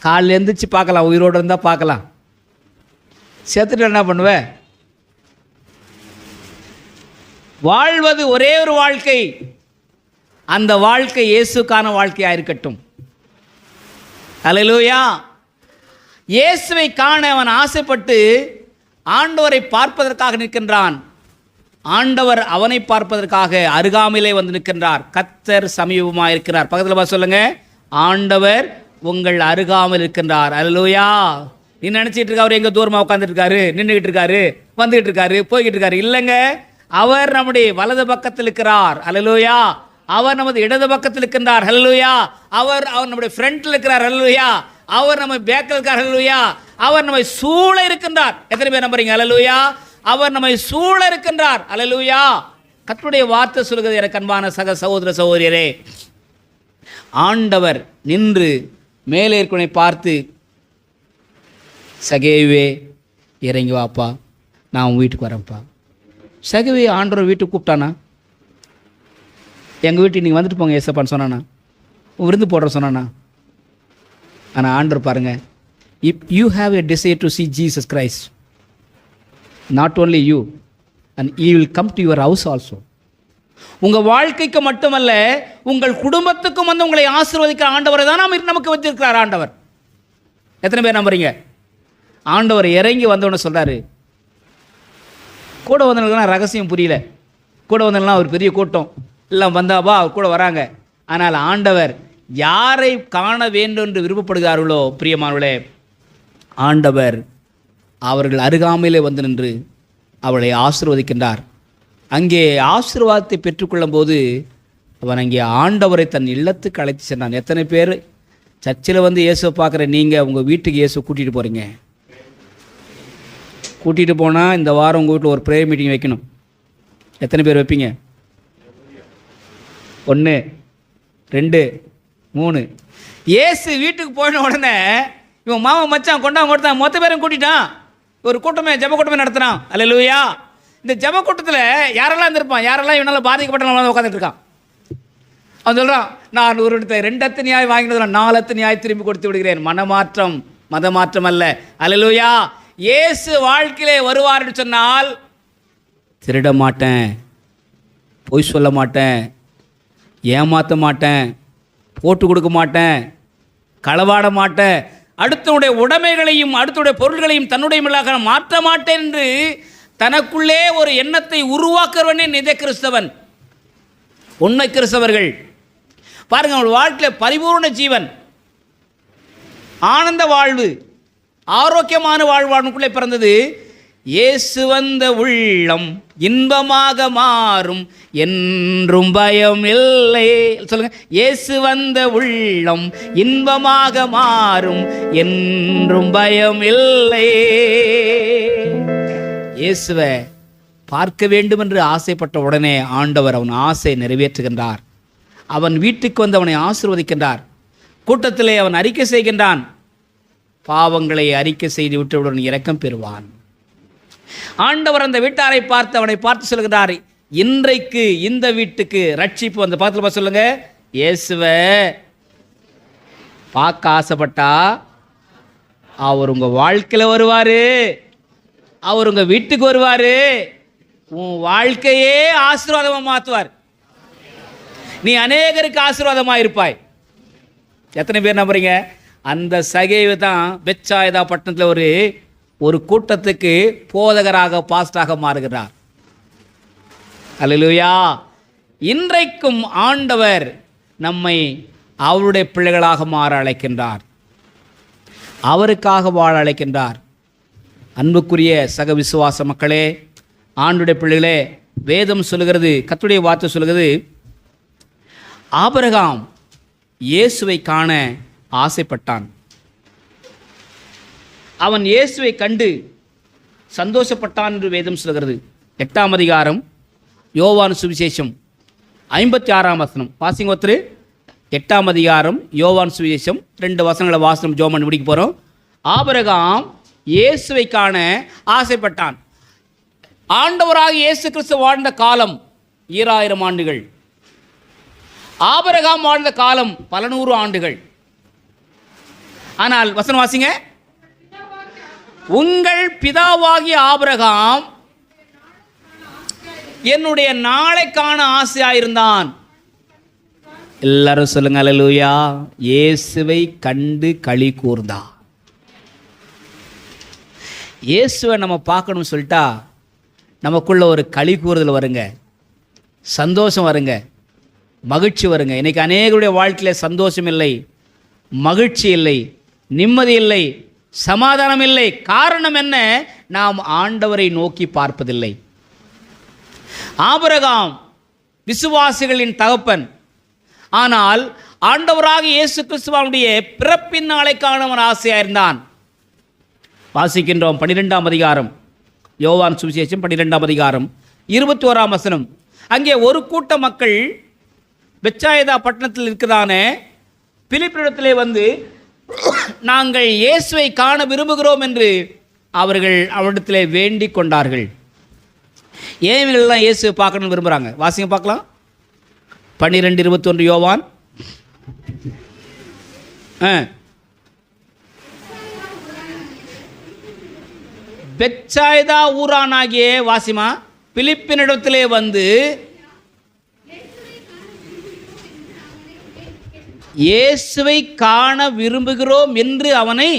காலையில் எழுந்திரிச்சு பார்க்கலாம், உயிரோடு இருந்தால் பார்க்கலாம். செத்துட்டு என்ன பண்ணுவேன்? வாழ்வது ஒரே ஒரு வாழ்க்கை. அந்த வாழ்க்கை இயேசுக்கான வாழ்க்கையாக இருக்கட்டும். அல்லேலூயா. இயேசுவை காண அவன் ஆசைப்பட்டு ஆண்டவரை பார்ப்பதற்காக நிற்கின்றான். ஆண்டவர் அவனை பார்ப்பதற்காக அருகாமையிலே வந்து நிற்கின்றார். கர்த்தர் சமீபமாக இருக்கிறார். பக்கத்தில் பார்த்து சொல்லுங்க, ஆண்டவர் உங்கள் அருகாமையில் இருக்கின்றார். அல்லேலூயா. நீ நினச்சிட்டு இருக்க அவர் எங்கே தூரமாக உட்காந்துட்டு இருக்காரு, நின்றுக்கிட்டு இருக்காரு, வந்துக்கிட்டு இருக்காரு, போய்கிட்டு இருக்காரு. இல்லைங்க, அவர் நம்முடைய வலது பக்கத்தில் இருக்கிறார். அல்லேலூயா. அவர் நமது இடது பக்கத்தில் இருக்கின்றார். அல்லேலூயா. அவர் நம்முடைய ஃப்ரண்ட்டில் இருக்கிறார். அல்லேலூயா. அவர் நம்ம பேக்கில் இருக்கார். அல்லேலூயா. அவர் நம்மை சூழ இருக்கின்றார். எத்தனை பேர் நம்புறீங்க? அல்லேலூயா. அவர் நம்மை சூழ இருக்கின்றார். அல்லேலூயா. கர்த்தருடைய வார்த்தை சொல்கிறது, எனக்கு அன்பான சகோதர சகோதரியரே, ஆண்டவர் நின்று மேலே இருக்கனை பார்த்து, சகேவே இறங்கி வாப்பா, நான் உன் வீட்டுக்கு வரேன்ப்பா. சகேவே ஆண்டவர் வீட்டுக்கு கூப்பிட்டானா? எங்கள் வீட்டுக்கு நீங்கள் வந்துட்டு போங்க ஏசப்பான்னு சொன்னானா? விருந்து போடுற சொன்னானா? ஆனால் ஆண்டவர் பாருங்கள், if you have a desire to see Jesus Christ, not only you and he will come to your house also. உங்கள் வாழ்க்கைக்கு மட்டுமல்ல, உங்கள் குடும்பத்துக்கும் வந்து உங்களை ஆசீர்வதிக்கிற ஆண்டவரை தான் நமக்கு வச்சிருக்கிறார் ஆண்டவர். எத்தனை பேர் நம்புறீங்க? ஆண்டவர் இறங்கி வந்தவொன்னு சொல்கிறாரு, கூட வந்தவங்களுக்குலாம் ரகசியம் புரியல, கூட வந்தவங்களாம் ஒரு பெரிய கூட்டம் எல்லாம் வந்தாபா அவர் கூட வராங்க. ஆனால் ஆண்டவர் யாரை காண வேண்டும் என்று விருப்பப்படுகிறார்களோ பிரியமானவர்களே, ஆண்டவர் அவர்கள் அருகாமையிலே வந்து நின்று அவளை ஆசீர்வதிக்கின்றார். அங்கே ஆசீர்வாதத்தை பெற்றுக்கொள்ளும் போது அவன் அங்கே ஆண்டவரை தன் இல்லத்துக்கு அழைத்து சென்றான். எத்தனை பேர் சர்ச்சில் வந்து இயேசுவை பார்க்குற நீங்கள் உங்கள் வீட்டுக்கு இயேசுவை கூட்டிகிட்டு போகிறீங்க? கூட்டிகிட்டு போனால் இந்த வாரம் உங்கள் வீட்டில் ஒரு ப்ரேயர் மீட்டிங் வைக்கணும். எத்தனை பேர் வைப்பீங்க? 1 2 3. இயேசு வீட்டுக்கு போன உடனே இவன் மாமா மச்சான் கொண்டாங்க கொடுத்தான், மொத்த பேரும் கூட்டிட்டான். ஒரு கூட்டமே ஜப கூட்டமே நடத்துனான். அல்லேலூயா. இந்த ஜப கூட்டத்தில் யாரெல்லாம் இருந்திருப்பான்? யாரெல்லாம் இவனால் பாதிக்கப்பட்டவங்க உட்காந்துட்டு இருக்கான். அவன் சொல்கிறான், நான் ஒரு இடத்துல 2 அத்து நியாயம் வாங்கினதுல 4 அத்து நியாயம் திரும்பி கொடுத்து விடுகிறேன். மனமாற்றம், மதமாற்றம் அல்ல. அல்லேலூயா. இயேசு வாழ்க்கையிலே வருவார் என்று சொன்னால், திருட மாட்டேன், பொய் சொல்ல மாட்டேன், ஏமாற்ற மாட்டேன், போட்டு கொடுக்க மாட்டேன், களவாட மாட்டேன், அடுத்தனுடைய உடைமைகளையும் அடுத்தனுடைய பொருள்களையும் தன்னுடைய மேலாக மாற்ற மாட்டேன் என்று தனக்குள்ளே ஒரு எண்ணத்தை உருவாக்குறவனே நிஜ கிறிஸ்தவன், உண்மை கிறிஸ்தவர்கள். பாருங்கள், அவன் வாழ்க்கையில் பரிபூர்ண ஜீவன், ஆனந்த வாழ்வு, ஆரோக்கியமான வாழ்வானுக்குள்ளே பிறந்தது. இயேசு வந்த உள்ளம் இன்பமாக மாறும், என்றும் பயம் இல்லை. சொல்லுங்க, இயேசு வந்த உள்ளம் இன்பமாக மாறும், என்றும் பயம் இல்லை. இயேசுவை பார்க்க வேண்டும் என்று ஆசைப்பட்ட உடனே ஆண்டவர் அவன் ஆசை நிறைவேற்றுகின்றார். அவன் வீட்டுக்கு வந்து அவனை ஆசீர்வதிக்கின்றார். கூட்டத்திலே அவன் அறிக்கை செய்கின்றான். பாவங்களை அறிக்கை செய்து விட்டவுடன் இரக்கம் பெறுவான். ஆண்டவர் அந்த வீட்டாரை பார்த்து அவனை பார்த்து சொல்கிறார், இன்றைக்கு இந்த வீட்டுக்கு ரட்சிப்பு வந்து பார்த்து சொல்லுங்க, இயேசுவை பார்க்க ஆசைப்பட்டா அவர் உங்க வாழ்க்கையில் வருவாரு, அவர் உங்க வீட்டுக்கு வருவாரு, உன் வாழ்க்கையே ஆசீர்வாதமாக மாற்றுவார். நீ அநேகருக்கு ஆசீர்வாதமாக இருப்பாய். எத்தனை பேர் நம்புறீங்க? அந்த சகேவு தான் பெத்சாயிதா பட்டணத்தில் ஒரு கூட்டத்துக்கு போதகராக பாஸ்டாக மாறுகிறார். அல்லேலூயா. இன்றைக்கும் ஆண்டவர் நம்மை அவருடைய பிள்ளைகளாக மாற அழைக்கின்றார், அவருக்காக வாழ அழைக்கின்றார். அன்புக்குரிய சக விசுவாச மக்களே, ஆண்டுடைய பிள்ளைகளே, வேதம் சொல்லுகிறது, கர்த்தருடைய வார்த்தை சொல்லுகிறது, ஆபிரகாம் இயேசுவை காண ஆசைப்பட்டான். அவன் இயேசுவை கண்டு சந்தோஷப்பட்டான் என்று வேதம் சொல்கிறது. 8ஆம் அதிகாரம் யோவான் சுவிசேஷம் 56ஆம் வசனம் வாசிங்க. ஒருத்தர் 8ஆம் அதிகாரம் யோவான் சுவிசேஷம் 2 வசனங்களை வாசனம் ஜோமன் முடிக்க போகிறோம். ஆபிரகாம் இயேசுவை காண ஆசைப்பட்டான். ஆண்டவராக இயேசு கிறிஸ்து வாழ்ந்த காலம் 2000 ஆண்டுகள். ஆபிரகாம் வாழ்ந்த காலம் பல 100 ஆண்டுகள். ஆனால் வசனம் வாசிங்க, உங்கள் பிதாவாகிய ஆபிரகாம் என்னுடைய நாளை காண ஆசையாயிருந்தான். எல்லாரும் சொல்லுங்க அல்லேலூயா. இயேசுவை கண்டு களி கூர்ந்தான். இயேசுவை நம்ம பார்க்கணும்னு சொல்லிட்டா நமக்குள்ள ஒரு களி கூறுதல் வருங்க, சந்தோஷம் வருங்க, மகிழ்ச்சி வருங்க. இன்னைக்கு அநேகருடைய வாழ்க்கையில் சந்தோஷம் இல்லை, மகிழ்ச்சி இல்லை, நிம்மதி இல்லை, சமாதானம் இல்லை. காரணம் என்ன? நாம் ஆண்டவரை நோக்கி பார்ப்பதில்லை. ஆபிரகாம் விசுவாசிகளின் தகப்பன். ஆனால் ஆண்டவராக இயேசு கிறிஸ்துவனுடைய பிறப்பின் நாளை காண அவன் ஆசையாயிருந்தான். வாசிக்கின்றோம் 12ஆம் அதிகாரம் யோவான் சுவிசேஷம் 12ஆம் அதிகாரம் 21ஆம் வசனம். அங்கே ஒரு கூட்ட மக்கள் பெத்சாயிதா பட்டணத்தில் இருக்கிறதான பிலிப்பிடத்திலே வந்து நாங்கள் இயேசுவை காண விரும்புகிறோம் என்று அவர்கள் அவரிடத்திலே வேண்டிக் கொண்டார்கள். ஏன் இவங்களெல்லாம் இயேசுவை பார்க்கணும்னு விரும்புகிறாங்க? வாசிங்க பார்க்கலாம். 12:21 யோவான். பெத்சாய்தா ஊரானாகிய வாசிமா பிலிப்பினிடத்திலே வந்து இயேசுவை காண விரும்புகிறோம் என்று அவனை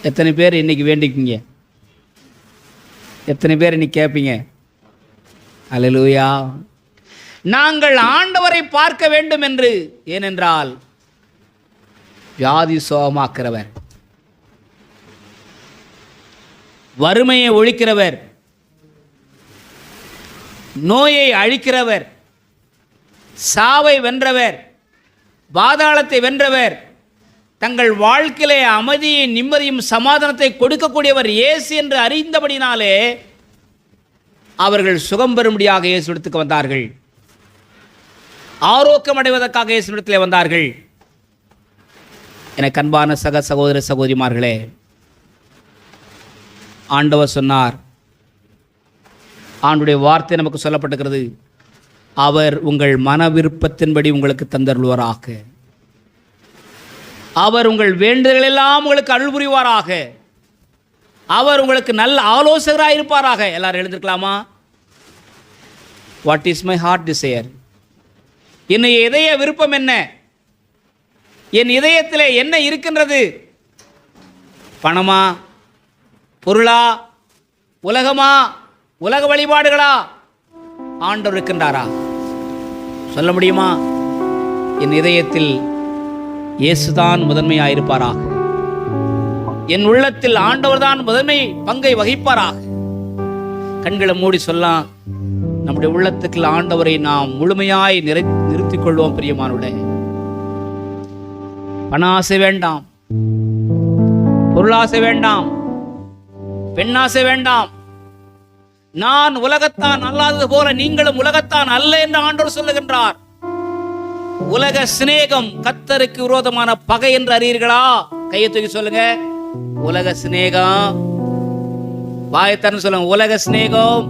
எத்தனை பேர் இன்னைக்கு வேண்டிக்குங்க? எத்தனை பேர் இன்னைக்கு கேட்பீங்க? அல்லேலூயா. நாங்கள் ஆண்டவரை பார்க்க வேண்டும் என்று. ஏனென்றால் வியாதி சுகமாக்கிறவர், வறுமையை ஒழிக்கிறவர், நோயை அழிக்கிறவர், சாவை வென்றவர், பாதாளத்தை வென்றவர், தங்கள் வாழ்க்கையிலே அமைதியும் நிம்மதியும் சமாதானத்தை கொடுக்கக்கூடியவர் இயேசு என்று அறிந்தபடினாலே அவர்கள் சுகம் பெறும்படியாக இயேசுவிடத்துக்கு வந்தார்கள். ஆரோக்கியம் அடைவதற்காக இயேசுவிடத்திலே வந்தார்கள். எனக்கு அன்பான சகோதர சகோதரிமார்களே, ஆண்டவர் சொன்னார், ஆண்டுடைய வார்த்தை நமக்கு சொல்லப்பட்டிருக்கிறது, அவர் உங்கள் மன விருப்பத்தின்படி உங்களுக்கு தந்தருள்வாராக, அவர் உங்கள் வேண்டுதல்கள் எல்லாம் உங்களுக்கு அருள் புரிவாராக, அவர் உங்களுக்கு நல்ல ஆலோசகராக இருப்பாராக. எல்லாரும் எழுந்திருக்கலாமா? What is my heart desire? என்னுடைய இதய விருப்பம் என்ன? என் இதயத்தில் என்ன இருக்கின்றது? பணமா, பொருளா, உலகமா, உலக வழிபாடுகளா? ஆண்டவர் இருக்கின்றாரா? சொல்ல முடியுமா? என் இதயத்தில் இயேசுதான் முதன்மையாயிருப்பாராக, என் உள்ளத்தில் ஆண்டவர் தான் முதன்மை பங்கை வகிப்பாராக. கண்களை மூடி சொல்லலாம், நம்முடைய உள்ளத்துக்கு ஆண்டவரை நாம் முழுமையாய் நிறுத்திக் கொள்வோம். பிரியமானவர்களே, பணாசை வேண்டாம், பொருளாசை வேண்டாம், பெண்ணாசை வேண்டாம். நான் உலகத்தான் அல்லாதது போல நீங்களும் உலகத்தான் அல்ல என்று ஆண்டவர் சொல்லுகின்றார். உலக சிநேகம் கர்த்தருக்கு விரோதமான பகை என்று அறியீர்களா? கையை தூக்கி சொல்லுங்க. உலக சிநேகம், வாயத்தன்னு சொல்லுங்க. உலக சிநேகம்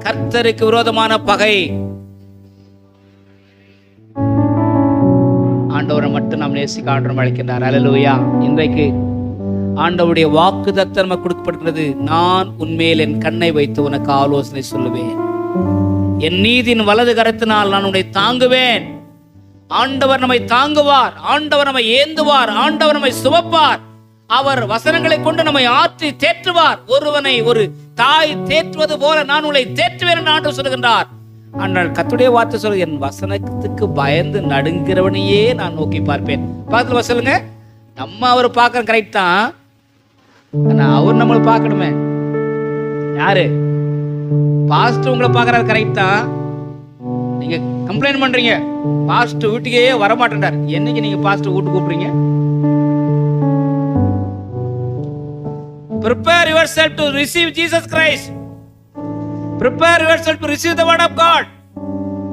கர்த்தருக்கு விரோதமான பகை. ஆண்டவரை மட்டும் நாம் நேசிக்க ஆண்டவர் அழைக்கின்றார். அல்லேலூயா. இன்றைக்கு ஆண்டவருடைய வாக்குத்தத்தம் நமக்கு கொடுக்கப்படுகிறது. நான் உன்மேல் என் கண்ணை வைத்து உனக்கு ஆலோசனை சொல்லுவேன், என் நீதியின் வலது கரத்தினால் நான் உன்னை தாங்குவேன். ஆண்டவர் நம்மை தாங்குவார், ஆண்டவர் நம்மை ஏந்துவார், ஆண்டவர் நம்மை சுமப்பார். அவர் வசனங்களை கொண்டு நம்மை ஆற்றி தேற்றுவார். ஒருவனை ஒரு தாய் தேற்றுவது போல நான் உன்னை தேற்றுவேன் என்று ஆண்டவர் சொல்லுகின்றார். ஆனால் கர்த்தருடைய வார்த்தை சொல்ல, என் வசனத்துக்கு பயந்து நடுங்கிறவனையே நான் நோக்கி பார்ப்பேன். பார்த்துல சொல்லுங்க. நம்ம அவர் பார்க்கறது கரெக்ட் தான், ஆனா அவர் நம்மளை பார்க்கணுமே. யாரு? பாஸ்டர் உங்களை பார்க்கறது கரெக்ட் தான். நீங்க கம்ப்ளைண்ட் பண்றீங்க, பாஸ்டர் வீட்டுக்கே வரமாட்டேன்டார். என்னைக்கு நீங்க பாஸ்டர் வீட்டுக்கு கூப்பிடுறீங்க? Prepare yourself to receive Jesus Christ. Prepare yourself to receive the word of God.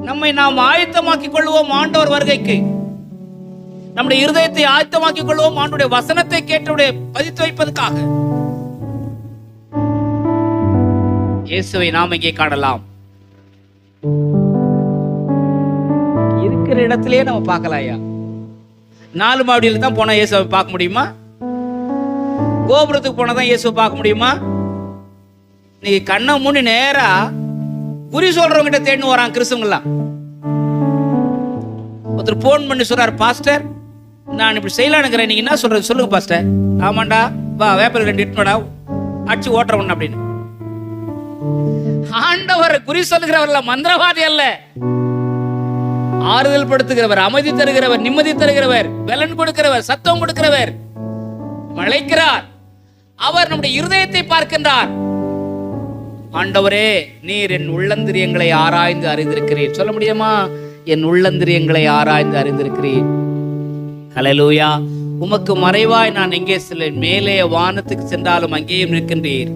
நம்மை நாம் ஆயத்தமாக்கிக் கொள்வோம் ஆண்டவர் வருகைக்கு. நம்முடைய இருதயத்தை ஆயத்தமாக்கிக் கொள்வோம் ஆண்டவருடைய வசனத்தை கேட்டு பதித்து வைப்பதற்காக. இயேசுவை நாம் இங்கே காணலாம். இருக்கிற இடத்திலேயே நம்ம பார்க்கலாயா? 4 மாடியில தான் போனா இயேசுவை பார்க்க முடியுமா? கோபுரத்துக்கு போனதான் இயேசுவை பார்க்க முடியுமா? நீங்க கண்ணை மூடி நேரா குறி சொல்றவங்க கிட்ட தேடின்னு வராங்க கிறிஸ்தவங்களாம். ஒருத்தர் போன் பண்ணி சொல்றாரு, பாஸ்டர் நான் இப்படி செய்யலானுங்கிறேன், நீங்க என்ன சொல்றது சொல்லுங்க பாஸ்டர். ஆமாண்டா, வா வேப்பல் 2 இட்டுமாடா, அடிச்சு ஓட்டுறவன் அப்படின்னு. ஆண்டவர் குறி சொல்லுகிறவர் மந்திரவாதி அல்ல, ஆறுதல் படுத்துகிறவர், அமைதி தருகிறவர், நிம்மதி தருகிறவர், பலன் கொடுக்கிறவர், சத்தம் கொடுக்கிறவர், அழைக்கிறார். அவர் நம்முடைய இருதயத்தை பார்க்கின்றார். ஆண்டவரே, நீர் என் உள்ளந்திரியங்களை ஆராய்ந்து அறிந்திருக்கிறீர். சொல்ல முடியுமா? என் உள்ளந்திரியங்களை ஆராய்ந்து அறிந்திருக்கிறீர். ஹல்லேலூயா. உமக்கு மறைவாய் நான் எங்கே செல்வேன்? மேலே வானத்துக்கு சென்றாலும் அங்கேயும் இருக்கின்றீர்.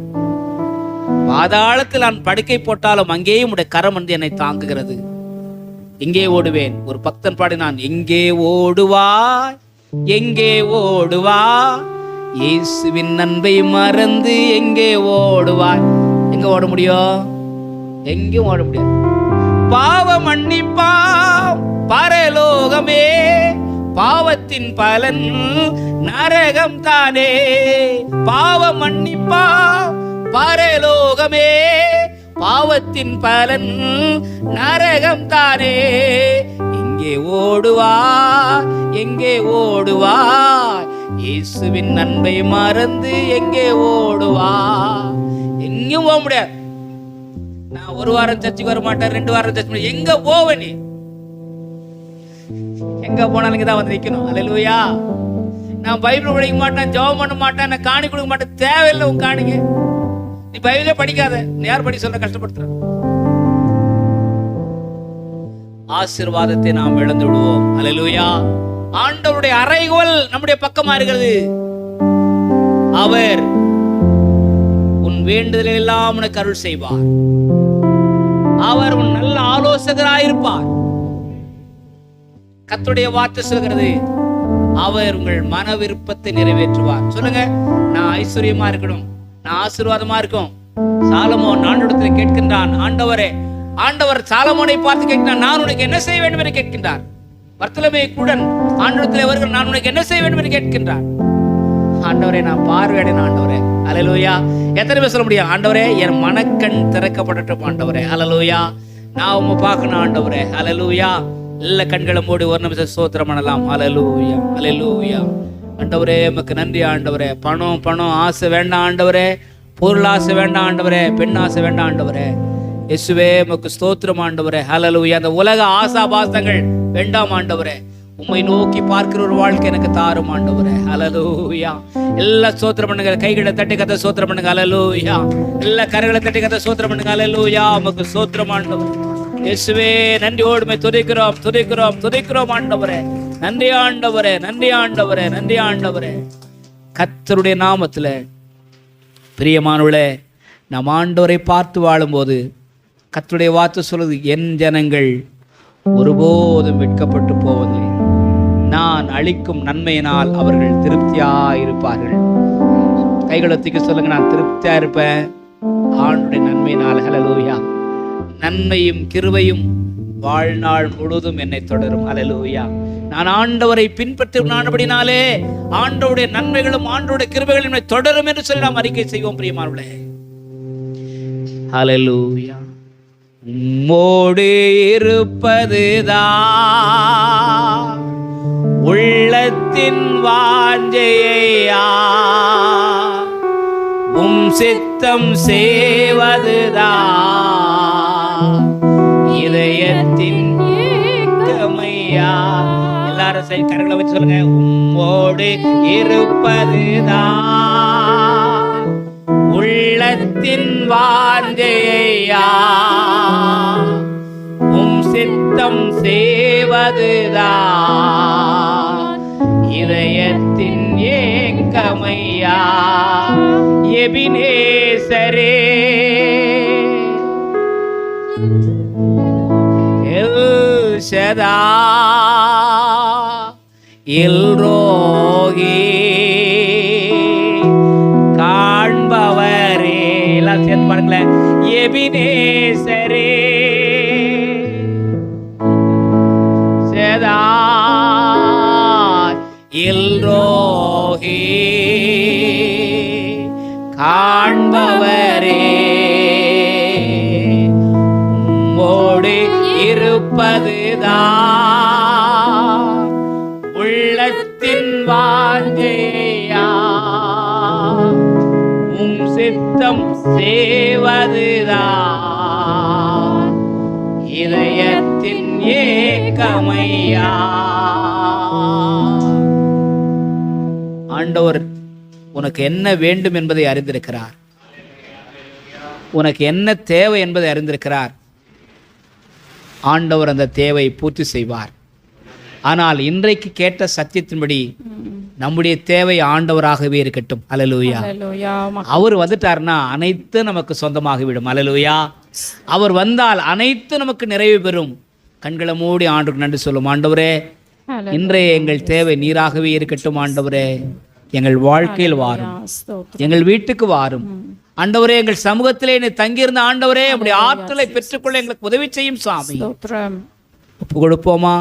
பாதாளத்தில் நான் படுக்கை போட்டாலும் அங்கேயும் உடைய கரம் வந்து என்னை தாங்குகிறது. எங்கே ஓடுவேன்? ஒரு பக்தன் பாடினான், எங்கே ஓடுவாய், எங்கே ஓடுவாய், இயேசுவின் அன்பை மறந்து எங்கே ஓடுவாய். எங்க ஓட முடியும்? எங்கேயும் ஓட முடியாது. பாவ மன்னிப்பா பரலோகமே, பாவத்தின் பலன் நரகம் தானே. பாவ மன்னிப்பா பரலோகமே, பாவத்தின் பலன் நரகம் தானே. எங்கே ஓடுவா எங்கே ஓடுவா, இயேசுவின் அன்பை மறந்து எங்கே ஓடுவா. எங்கேயும் போக முடியாது. நான் ஒரு வாரம் சர்ச்சுக்கு வர மாட்டேன், 2 வாரம் சர்ச்சு, எங்க போவ நீ? எங்க போனாலும் இங்கதான் வந்து நிக்கணும். அல்லேலூயா. நான் பைபிள் படிக்க மாட்டேன், ஜெபம் பண்ண மாட்டேன், நான் காணி கொடுக்க மாட்டேன், தேவையில்லை உன் காணிங்க. நீ பைபிளே படிக்காத, யார் படி சொல்ற கஷ்டப்படுத்துற? ஆசீர்வாதத்தை நாம் இழந்து விடுவோம். அல்லேலூயா. ஆண்டவருடைய அறைகோல் நம்முடைய பக்கமா இருக்கிறது. அவர் உன் வேண்டுதலை எல்லாம் உனக்கு அருள் செய்வார். அவர் உன் நல்ல ஆலோசகராயிருப்பார். கர்த்தருடைய வார்த்தை சொல்கிறது, அவர் உங்கள் மன விருப்பத்தை நிறைவேற்றுவார். சொல்லுங்க, நான் ஐஸ்வர்யமா இருக்கணும், நான் ஆசீர்வாதமா இருக்கும். சாலமோன் ஆண்டவரிடத்தில் கேட்கின்றான், ஆண்டவரே, ஆண்டவர் சாலமோனை பார்த்து கேட்கிறான், நான் உனக்கு என்ன செய்ய வேண்டும் என்று கேட்கின்றார். பர்த்தலமேயு குருடன் ஆண்டவரிடத்தில் வருகிறான், நான் உனக்கு என்ன செய்ய வேண்டும் என்று கேட்கின்றான். ஆண்டவரே, நான் பார்வையடைன ஆண்டவரே. அல்லேலூயா. எத்தனை பேர் சொல்ல முடியும், ஆண்டவரே என் மனக்கண் திறக்கப்படட்டும் ஆண்டவரே. அல்லேலூயா. நான் உம்மை பார்க்கணும் ஆண்டவரே. அல்லேலூயா. எல்லா கண்களை மூடி ஒரு நிமிஷம் ஸ்தோத்திரம் பண்ணலாம். அல்லேலூயா, அல்லேலூயா. ஆண்டவரே உமக்கு நன்றி ஆண்டவரே. பணம் பணம் ஆசை வேண்டாம் ஆண்டவரே, பொருள் ஆசை வேண்டாம் ஆண்டவரே, பெண் ஆசை வேண்டாம் ஆண்டவரே. இயேசுவே உமக்கு ஸ்தோத்திரம் ஆண்டவரே. அல்லேலூயா. அந்த உலக ஆசாபாசங்கள் வேண்டாம் ஆண்டவரே. உம்மை நோக்கி பார்க்கிற ஒரு வாழ்க்கை எனக்கு தாரும் ஆண்டவரே. அல்லேலூயா. எல்லா ஸ்தோத்திரம் பண்ணுங்க, கைகளை தட்டி கத்த ஸ்தோத்திரம் பண்ணுங்க. அல்லேலூயா. எல்லா கரங்களை தட்டி கத்த ஸ்தோத்திரம் பண்ணுங்க. அல்லேலூயா. உமக்கு ஸ்தோத்திரம் ஆண்டவரே. இயேசுவே நன்றியோடு துதிக்கிறோம் துதிக்கிறோம் துதிக்கிறோம் ஆண்டவரே. நன்றி ஆண்டவரே, நன்றி ஆண்டவரே, நன்றி ஆண்டவரே. கர்த்தருடைய நாமத்துல பிரியமானவர்களே, நாம் ஆண்டவரை பார்த்து வாழும்போது கர்த்தருடைய வார்த்தை சொல்லுது, என் ஜனங்கள் ஒருபோதும் வெட்கப்பட்டு போவதில்லை, நான் அளிக்கும் நன்மையினால் அவர்கள் திருப்தியாயிருப்பார்கள். கைகளை தூக்கி சொல்லுங்க, நான் திருப்தியா இருப்பேன் ஆண்டுடைய நன்மையினால். ஹல்லேலூயா. நன்மையும் கிருபையும் வாழ்நாள் முழுவதும் என்னை தொடரும். ஹல்லேலூயா. நான் ஆண்டவரை பின்பற்றினாலே ஆண்டவருடைய நன்மைகளும் ஆண்டவருடைய கிருபைகளும் என்னை தொடரும் என்று சொல்லி நாம் அறிக்கை செய்வோம். பிரியமானவர்களே, ஹல்லேலூயா. உம்மோடு இருப்பதுதான் உள்ளத்தின் வாஞ்சையா, உம் சித்தம் செய்வதுதான் இதயத்தின் ஏக்கமையா. எல்லாரும் கரங்களை வச்சு சொல்லுங்க, உம்மோடு இருப்பதுதான் உள்ளத்தின் வாஞ்சையா, உம் சித்தம் செய்வதுதான் இதயத்தின் ஏக்கமையா. எபினேசரே, எல் ஷதாய், எல்ரோகி, காண்பவரே. எல்லாம் சேர்த்து பாருங்களேன். எபினேசரே, ஷதாய், எல்ரோகி, காண்பவரே, உம்மோடு இருப்பதுதான் உள்ளத்தின் வாஞ்சையா, உம் சித்தம் செய்வதுதான் இதயத்தின் ஏக்கமையா. ஆண்டவர் உனக்கு என்ன வேண்டும் என்பதை அறிந்திருக்கிறார். உனக்கு என்ன தேவை என்பதை அறிந்திருக்கிறார். ஆண்டவர் அந்த தேவையை பூர்த்தி செய்வார். ஆனால் இன்றைக்கு கேட்ட சத்தியத்தின்படி நம்முடைய தேவை ஆண்டவராகவே இருக்கட்டும். அல்லேலூயா. அவர் வந்துட்டார்னா அனைத்து நமக்கு சொந்தமாகிவிடும். அல்லேலூயா. அவர் வந்தால் அனைத்து நமக்கு நிறைவு பெறும். கண்களை மூடி ஆண்டவருக்கு நன்றி சொல்லும். ஆண்டவரே, இன்றைய எங்கள் தேவை நீராகவே இருக்கட்டும். ஆண்டவரே, எங்கள் வாழ்க்கையில் வாரும், எங்கள் வீட்டுக்கு வாரும். ஆண்டவரே, எங்கள் சமூகத்திலே நீ தங்கியிருந்த ஆண்டவரே, அப்படி ஆற்றலை பெற்றுக்கொள்ள எங்களுக்கு உதவி செய்யும் சாமி. ஒப்பு கொடுப்போமா?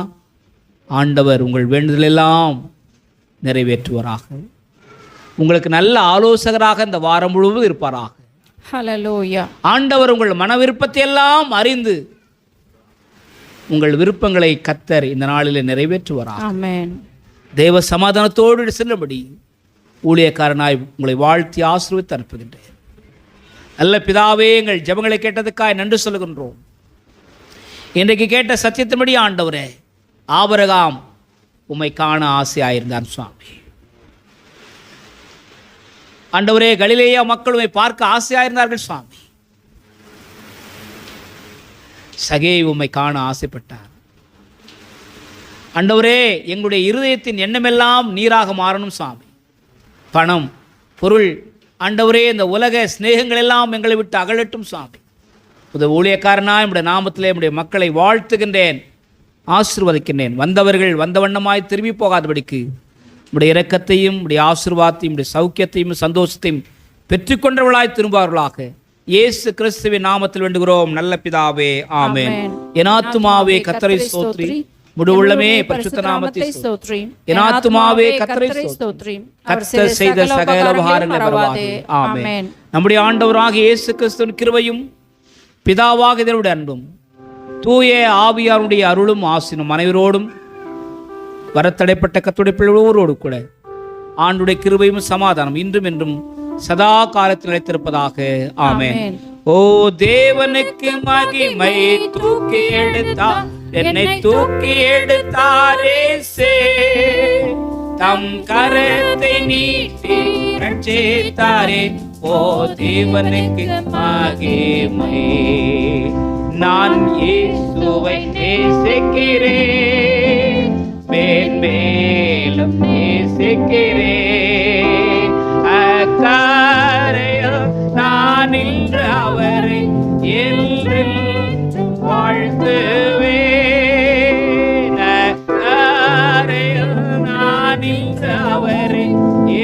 ஆண்டவர் உங்கள் வேண்டுதலெல்லாம் நிறைவேற்றுவாராக. உங்களுக்கு நல்ல ஆலோசகராக இந்த வாரம் முழுவதும் இருப்பாராக. ஹல்லேலூயா. ஆண்டவர் உங்கள் மன விருப்பத்தை எல்லாம் அறிந்து உங்கள் விருப்பங்களை கர்த்தர் இந்த நாளிலே நிறைவேற்றுவாராக. ஆமென். தேவ சமாதானத்தோடு செல்லும்படி ஊழியக்காரனாய் உங்களை வாழ்த்தி ஆசீர்வதித்து அனுப்புகின்றேன். நல்ல பிதாவே, எங்கள் ஜெபங்களை கேட்டதுக்காய் நன்றி சொல்லுகின்றோம். இன்றைக்கு கேட்ட சத்தியத்தின்படி ஆண்டவரே, ஆபிரகாம் உம்மை காண ஆசையாயிருந்தான் சுவாமி. ஆண்டவரே, கலிலேயா மக்கள் உம்மை பார்க்க ஆசையாயிருந்தார்கள் சுவாமி. சகேயு உம்மை காண ஆசைப்பட்டார். ஆண்டவரே, எங்களுடைய இருதயத்தின் எண்ணமெல்லாம் நீராக மாறணும் சுவாமி. பணம், பொருள், ஆண்டவரே, இந்த உலக சிநேகங்கள் எல்லாம் எங்களை விட்டு அகலட்டும் சுவாமி. புது ஊழியக்காரனாய் நம்முடைய நாமத்திலே நம்முடைய மக்களை வாழ்த்துகின்றேன், ஆசீர்வதிக்கின்றேன். வந்தவர்கள் வந்த வண்ணமாய் திரும்பி போகாதபடிக்கு நம்முடைய இரக்கத்தையும் நம்முடைய ஆசீர்வாதத்தையும் நம்முடைய சௌக்கியத்தையும் சந்தோஷத்தையும் பெற்றுக்கொண்டவர்களாய் திரும்புவார்களாக. இயேசு கிறிஸ்துவின் நாமத்தில் வேண்டுகிறோம் நல்ல பிதாவே, ஆமென். என் ஆத்துமாவே கர்த்தரை ஸ்தோத்திரி, முழு உள்ளமே பரிசுத்த நாமத்தை ஸ்தோத்திரி. என் ஆத்துமாவே கர்த்தரை ஸ்தோத்திரி, கர்த்தர் செய்த சகல உபகாரங்களை மறவாதே. ஆமென். நம்முடைய ஆண்டவராகிய இயேசு கிறிஸ்துவின் கிருபையும் பிதாவாகிய தேவனுடைய அன்பும் தூய ஆவியாருடைய அருளும் ஆசீரும் அனைவரோடும் வரத்தடைப்பட்ட கர்த்தருடைய பிள்ளைகளோடு கூட ஆண்டுடைய கிருபையும் சமாதானம் இன்றும் என்றும் சதா காலத்தில் நிலைத்திருப்பதாக. ஆமென். ஓ தேவனுக்கு மகிமை, தூக்கி எடுத்தார் என்னை, தூக்கி எடுத்தாரே சே, தம் கரத்தை நீட்டி ரட்சித்தாரே. ஓ தேவனுக்கு மகிமை. நான் இயேசுவை நேசிக்கிறேன், மேன்மேலும் நேசிக்கிறேன். அக்கரையில் நான் இன்று அவரை என்றும் வாழ்த்துவேன். அக்கரையில் நான் இன்று அவரை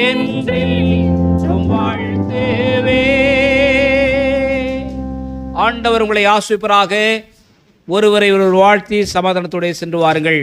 என்றும் வாழ்த்துவேன். ஆண்டவர் உங்களை ஆசீர்வதிப்பாராக. ஒருவரை ஒருவர் வாழ்த்தி சமாதானத்தோடு சென்று வாருங்கள்.